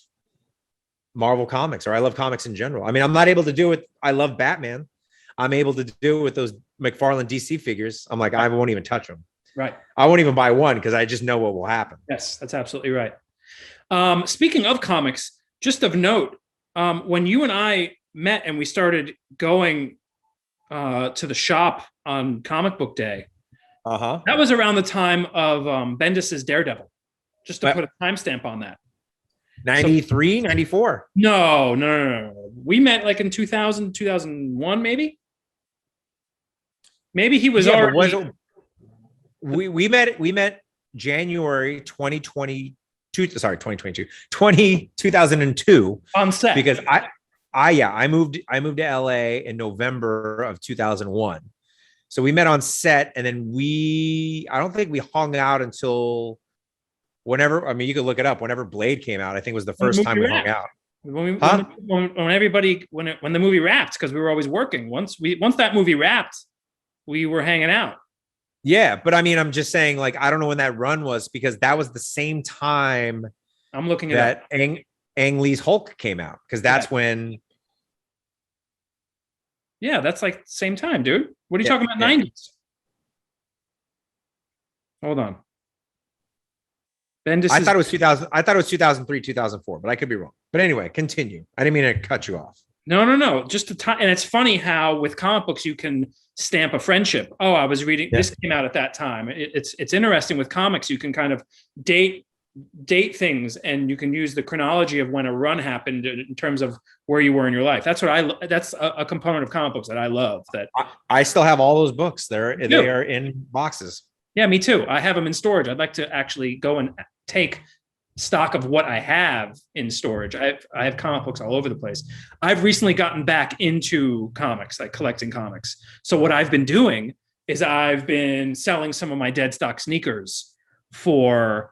Marvel comics, or I love comics in general. I'm not able to do it. I love Batman. I'm able to do it with those McFarlane DC figures. I'm like, I won't even touch them. Right. I won't even buy one because I just know what will happen. Yes, that's absolutely right. Speaking of comics, just of note, when you and I met and we started going to the shop on Comic Book Day, that was around the time of Bendis's Daredevil, just to put a timestamp on that. 93, 94. No. We met like in 2000, 2001, maybe. Maybe he was already... We met January 2022 on set, because I moved to LA in November of 2001. So we met on set, and then I don't think we hung out until whenever, you could look it up, whenever Blade came out. I think was the first time we hung out. When the movie wrapped, because we were always working. Once that movie wrapped, we were hanging out. Yeah, but I'm just saying, like, I don't know when that run was, because that was the same time I'm looking at Ang Lee's Hulk came out, because that's when. Yeah, that's like same time, dude. What are you talking about? 90s? Hold on. I thought it was 2000. I thought it was 2003, 2004, but I could be wrong. But anyway, continue. I didn't mean to cut you off. No. Just the time, and it's funny how with comic books you can stamp a friendship. Oh, I was reading this came out at that time. It's interesting with comics. You can kind of date date things, and you can use the chronology of when a run happened in terms of where you were in your life. That's that's a component of comic books that I love. That I still have all those books. They too. are in boxes. Yeah, me too. I have them in storage. I'd like to actually go and take stock of what I have in storage. I have comic books all over the place. I've recently gotten back into comics, like collecting comics. So what I've been doing is I've been selling some of my dead stock sneakers for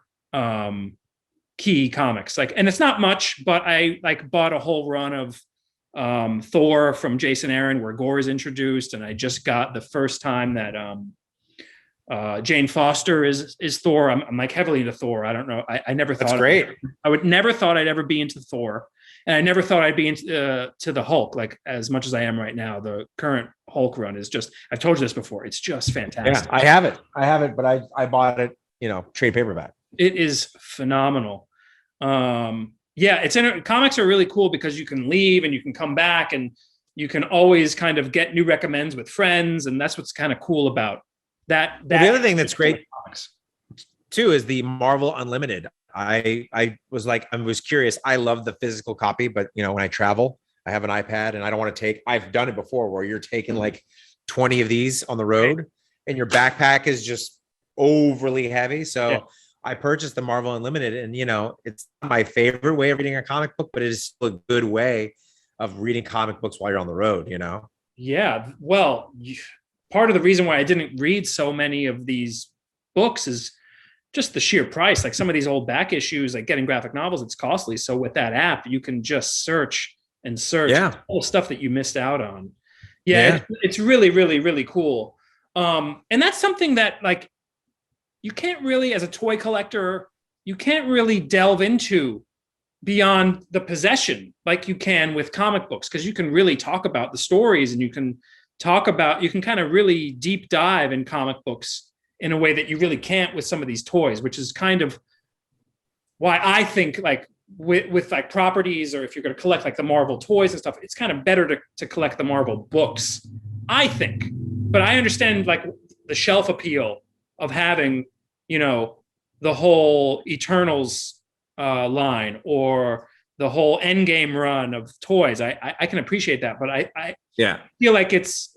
key comics. Like, and it's not much, but I like bought a whole run of Thor from Jason Aaron, where gore is introduced, and I just got the first time that Jane Foster is Thor. I'm like heavily into Thor. I don't know. I never thought That's great. I would never thought I'd ever be into Thor, and I never thought I'd be into to the Hulk like as much as I am right now. The current Hulk run is just, I've told you this before, it's just fantastic. Yeah, I have it, but I bought it, trade paperback. It is phenomenal. Yeah, comics are really cool because you can leave and you can come back, and you can always kind of get new recommends with friends, and that's what's kind of cool about that. The other thing that's great too is the Marvel Unlimited. I was curious. I love the physical copy, but when I travel, I have an iPad and I don't want to take, I've done it before where you're taking like 20 of these on the road and your backpack is just overly heavy. So yeah. I purchased the Marvel Unlimited, and it's not my favorite way of reading a comic book, but it is still a good way of reading comic books while you're on the road, Yeah. Well, part of the reason why I didn't read so many of these books is just the sheer price. Like some of these old back issues, like getting graphic novels, it's costly. So with that app, you can just search all the stuff that you missed out on. Yeah. It's really, really, really cool. And that's something that like, you can't really, as a toy collector, you can't really delve into beyond the possession like you can with comic books, because you can really talk about the stories, and you can kind of really deep dive in comic books in a way that you really can't with some of these toys, which is kind of why I think like with like properties, or if you're going to collect like the Marvel toys and stuff, it's kind of better to collect the Marvel books, I think. But I understand like the shelf appeal of having, the whole Eternals line or the whole Endgame run of toys. I can appreciate that, but I feel like it's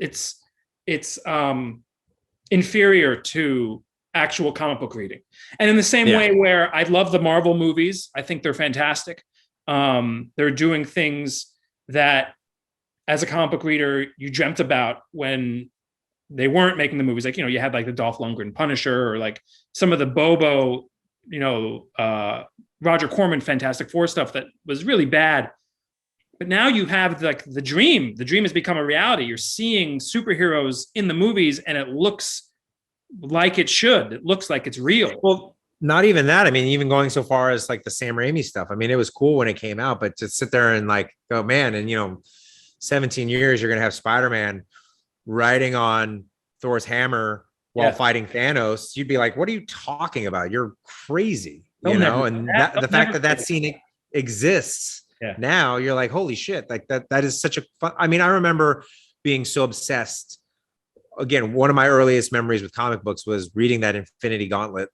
inferior to actual comic book reading. And in the same way where I love the Marvel movies, I think they're fantastic. They're doing things that as a comic book reader, you dreamt about when they weren't making the movies. Like, you had like the Dolph Lundgren Punisher, or like some of the Bobo, Roger Corman Fantastic Four stuff that was really bad. But now you have like the dream. The dream has become a reality. You're seeing superheroes in the movies, and it looks like it should. It looks like it's real. Well, not even that. I mean, even going so far as like the Sam Raimi stuff. I mean, it was cool when it came out, but to sit there and like, oh man, and 17 years, you're going to have Spider-Man riding on Thor's hammer while fighting Thanos, you'd be like, what are you talking about? You're crazy, and the fact that scene exists now, you're like, holy shit, like that is such a fun. I mean, I remember being so obsessed. Again, one of my earliest memories with comic books was reading that Infinity Gauntlet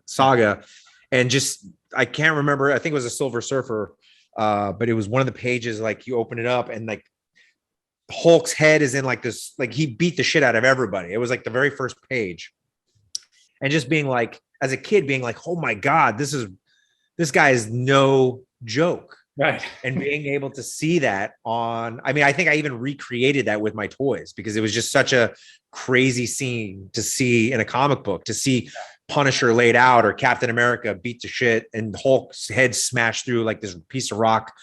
saga. And just, I can't remember, I think it was a Silver Surfer, but it was one of the pages, like you open it up and like Hulk's head is in like this, like he beat the shit out of everybody. It was like the very first page. And just being like, as a kid being like, oh my God, this guy is no joke. Right. And being able to see that I think I even recreated that with my toys, because it was just such a crazy scene to see in a comic book, to see Punisher laid out or Captain America beat to shit and Hulk's head smashed through like this piece of rock,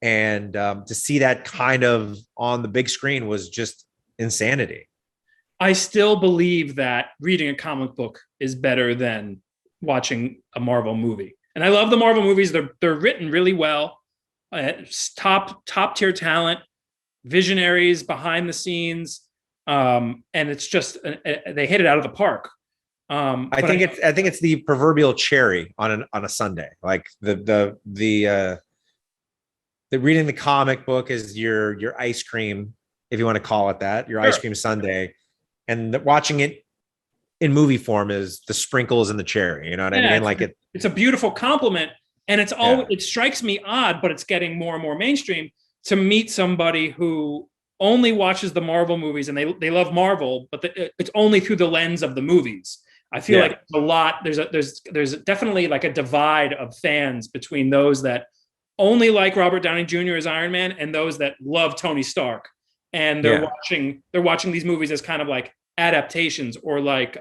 and to see that kind of on the big screen was just insanity. I still believe that reading a comic book is better than watching a Marvel movie. And I love the Marvel movies. They're written really well. Top tier talent, visionaries behind the scenes. And it's just, they hit it out of the park. I think it's the proverbial cherry on a Sunday. Like the reading the comic book is your ice cream, if you want to call it that, your ice cream sundae, and watching it in movie form is the sprinkles and the cherry. You know what I mean? Like it's a beautiful compliment, and it's all. Yeah. It strikes me odd, but it's getting more and more mainstream to meet somebody who only watches the Marvel movies and they love Marvel, but it's only through the lens of the movies. I feel like a lot. There's definitely like a divide of fans between those that only like Robert Downey Jr. as Iron Man and those that love Tony Stark, and they're watching these movies as kind of like adaptations or like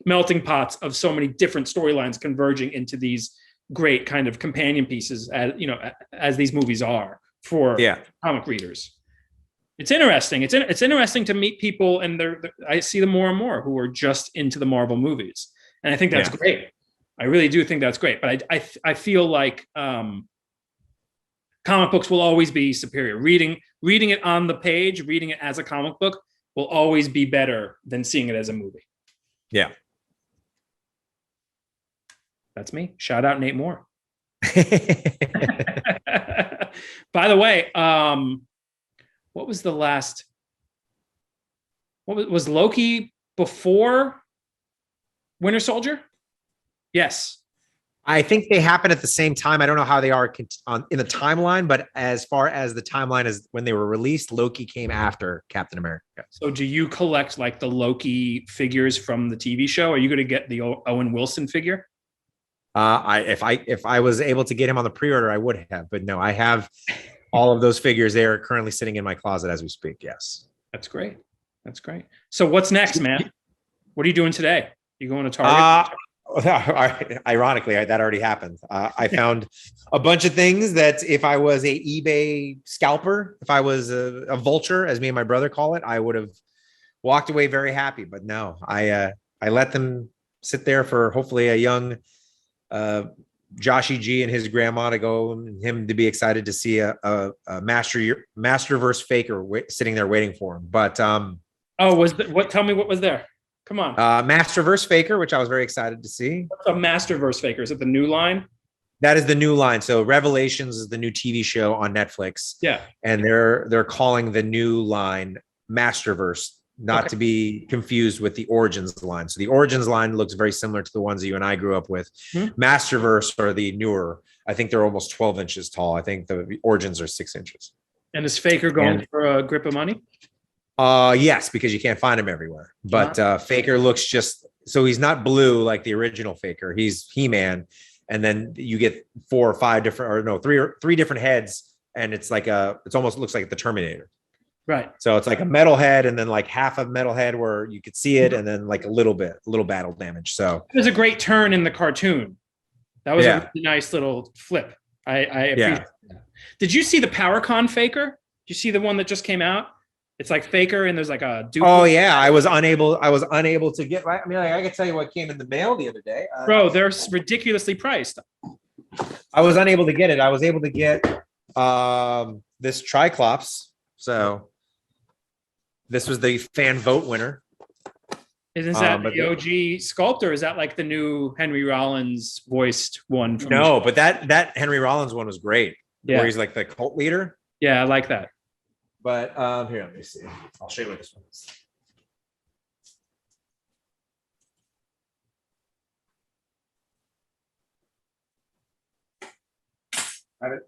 melting pots of so many different storylines converging into these great kind of companion pieces, as you know, as these movies are for comic readers. It's interesting. It's interesting to meet people, and I see them more and more who are just into the Marvel movies, and I think that's great. I really do think that's great. But I feel like comic books will always be superior. Reading it on the page, reading it as a comic book will always be better than seeing it as a movie. Yeah. That's me. Shout out Nate Moore. By the way, what was the last? What was Loki before Winter Soldier? Yes. I think they happen at the same time. I don't know how they are in the timeline, but as far as the timeline is when they were released, Loki came after Captain America. So do you collect like the Loki figures from the TV show? Are you going to get the Owen Wilson figure? If I was able to get him on the pre-order, I would have, but no, I have all of those figures. They are currently sitting in my closet as we speak. Yes. That's great. That's great. So what's next, man? What are you doing today? You going to Target? Ironically, that already happened. I found a bunch of things that if I was a eBay scalper, if I was a vulture, as me and my brother call it, I would have walked away very happy. But no, I let them sit there for hopefully a young Joshy G and his grandma to go, and him to be excited to see a Masterverse faker sitting there waiting for him. But tell me what was there? Come on. Masterverse faker, which I was very excited to see. What's a Masterverse faker? Is it the new line? That is the new line. So Revelations is the new TV show on Netflix. Yeah. And they're calling the new line Masterverse, not to be confused with the Origins line. So the Origins line looks very similar to the ones that you and I grew up with. Masterverse are the newer. I think they're almost 12 inches tall. I think the Origins are 6 inches. And is Faker going for a grip of money? Yes, because you can't find him everywhere. But Faker looks just so he's not blue like the original Faker. He's He-Man, and then you get 4 or 5 different, or no, three different heads, and it's like it almost looks like the Terminator. Right. So it's like a metal head, and then like half of metal head where you could see it, and then like a little battle damage. So it was a great turn in the cartoon. That was a really nice little flip. I appreciate that. Did you see the PowerCon Faker? Did you see the one that just came out? It's like Faker, and there's like a Duke. Oh yeah, I was unable to get. I mean, I can tell you what came in the mail the other day. Bro, they're ridiculously priced. I was unable to get it. I was able to get this Triclops. So this was the fan vote winner. Is that the OG sculptor? Is that like the new Henry Rollins voiced one? No, but that Henry Rollins one was great. Yeah, where he's like the cult leader. Yeah, I like that. But here, let me see. I'll show you what this one is.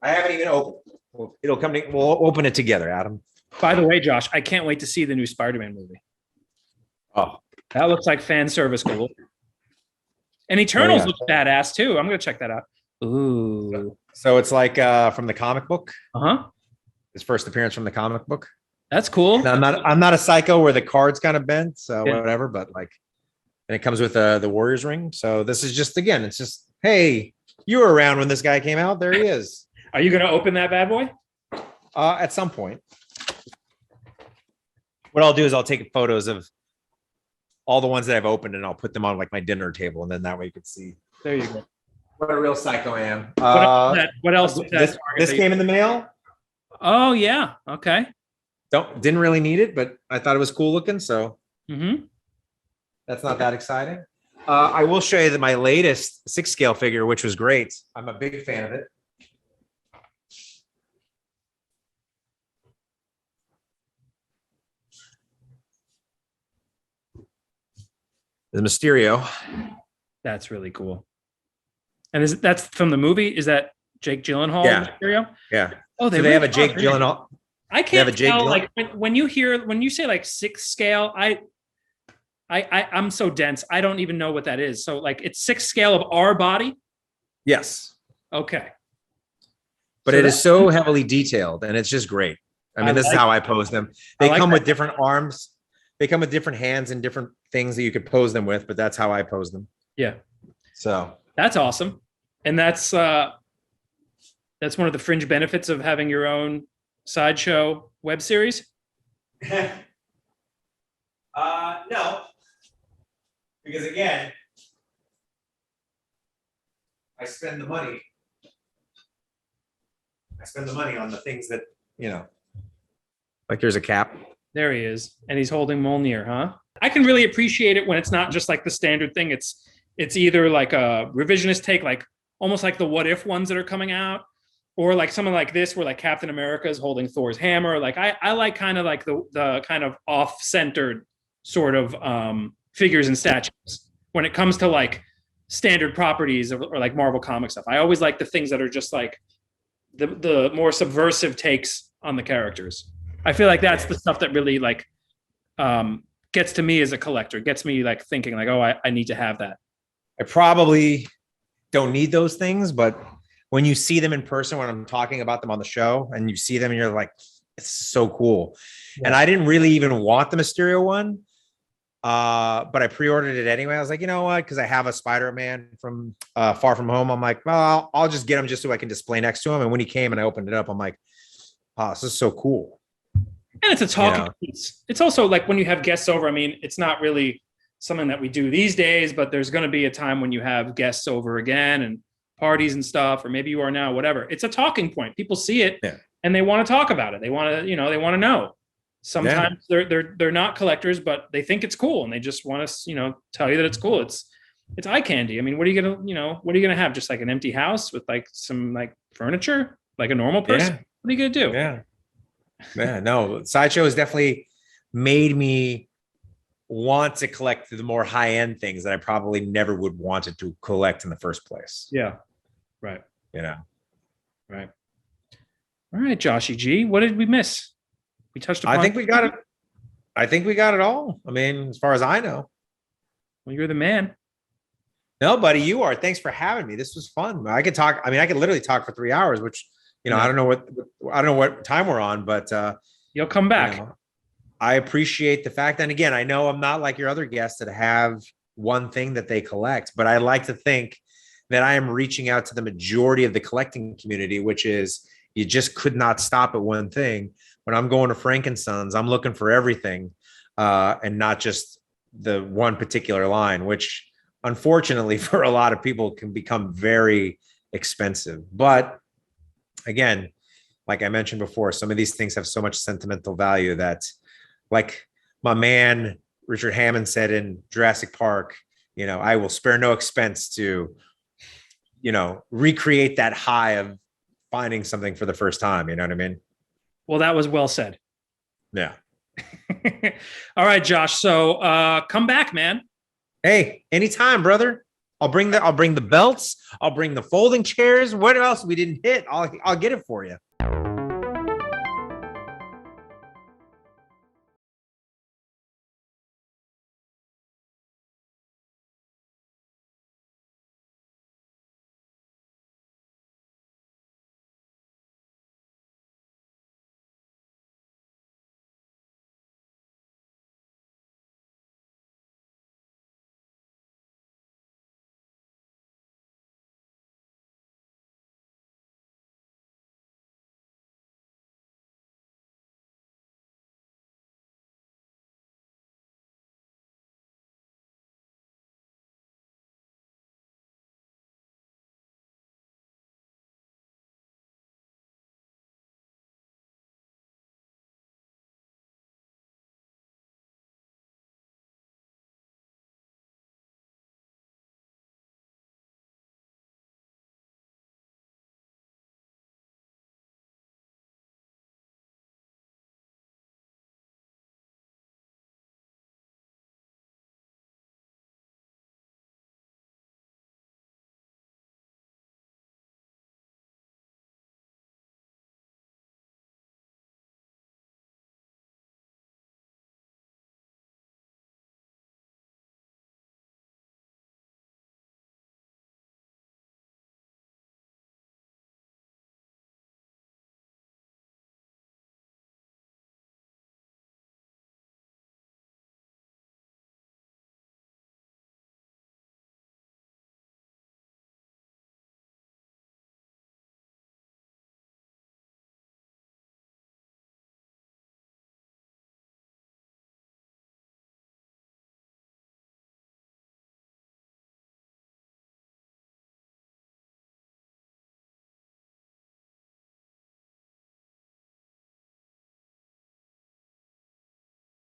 I haven't even opened it. It'll come. We'll open it together, Adam. By the way, Josh, I can't wait to see the new Spider-Man movie. Oh, that looks like fan service gold. And Eternals looks badass too. I'm gonna check that out. Ooh. So it's like from the comic book. Uh-huh. His first appearance from the comic book. That's cool. Now, I'm not a psycho where the card's kind of bent, so whatever. But like, and it comes with the Warriors ring. So this is just it's just hey, you were around when this guy came out. There he is. Are you gonna open that bad boy? At some point. What I'll do is I'll take photos of all the ones that I've opened, and I'll put them on like my dinner table, and then that way you can see. There you go. What a real psycho I am. What else? This came in the mail. Oh yeah. Okay. Didn't really need it, but I thought it was cool looking. So that's not that exciting. I will show you that my latest 6 scale figure, which was great. I'm a big fan of it. The Mysterio. That's really cool. And that's from the movie? Is that Jake Gyllenhaal? Yeah. Mysterio? Yeah. Oh, they have a Jake Gyllenhaal. I can't tell. Like when you say like 6 scale, I'm so dense. I don't even know what that is. So like it's 6 scale of our body. Yes. Okay. But so it is so heavily detailed, and it's just great. I mean, this is how I pose them. They come with different arms. They come with different hands and different things that you could pose them with, but that's how I pose them. Yeah. So that's awesome. And that's one of the fringe benefits of having your own Sideshow web series. No, because again, I spend the money on the things that, like there's a cap. There he is. And he's holding Mjolnir, huh? I can really appreciate it when it's not just like the standard thing. It's either like a revisionist take, like almost like the what if ones that are coming out, or like something like this where like Captain America is holding Thor's hammer. Like I like kind of like the kind of off-centered sort of figures and statues when it comes to like standard properties or like Marvel comic stuff. I always like the things that are just like the more subversive takes on the characters. I feel like that's the stuff that really like gets to me as a collector, gets me like thinking like, oh, I need to have that. I probably don't need those things, but when you see them in person, when I'm talking about them on the show and you see them and you're like, it's so cool. Yeah. And I didn't really even want the Mysterio one, but I pre-ordered it anyway. I was like, you know what? Because I have a Spider-Man from Far From Home. I'm like, well, I'll just get him just so I can display next to him. And when he came and I opened it up, I'm like, oh, this is so cool. And it's a talking piece. It's also like when you have guests over, I mean, it's not really something that we do these days, but there's going to be a time when you have guests over again and parties and stuff, or maybe you are now, whatever. It's a talking point. People see it and they want to talk about it. They want to, they want to know. Sometimes they're not collectors, but they think it's cool and they just want to, tell you that it's cool. It's eye candy. I mean, what are you gonna have? Just like an empty house with like some like furniture, like a normal person? Yeah. What are you gonna do? Yeah, no. Sideshow has definitely made me want to collect the more high-end things that I probably never would wanted to collect in the first place. Yeah. Right. Right. All right, Joshy G. What did we miss? We touched upon. I think we got it. I think we got it all. I mean, as far as I know. Well, you're the man. No, buddy, you are. Thanks for having me. This was fun. I could talk. I mean, I could literally talk for 3 hours, which, I don't know what time we're on, but you'll come back. I appreciate the fact. And again, I know I'm not like your other guests that have one thing that they collect, but I like to think that I am reaching out to the majority of the collecting community, which is you just could not stop at one thing. When I'm going to Frankensons, I'm looking for everything and not just the one particular line, which unfortunately for a lot of people can become very expensive. But again, like I mentioned before, some of these things have so much sentimental value that, like my man Richard Hammond said in Jurassic Park, I will spare no expense to, recreate that high of finding something for the first time. You know what I mean? Well, that was well said. Yeah. All right, Josh. So come back, man. Hey, anytime, brother. I'll bring the belts. I'll bring the folding chairs. What else we didn't hit? I'll get it for you.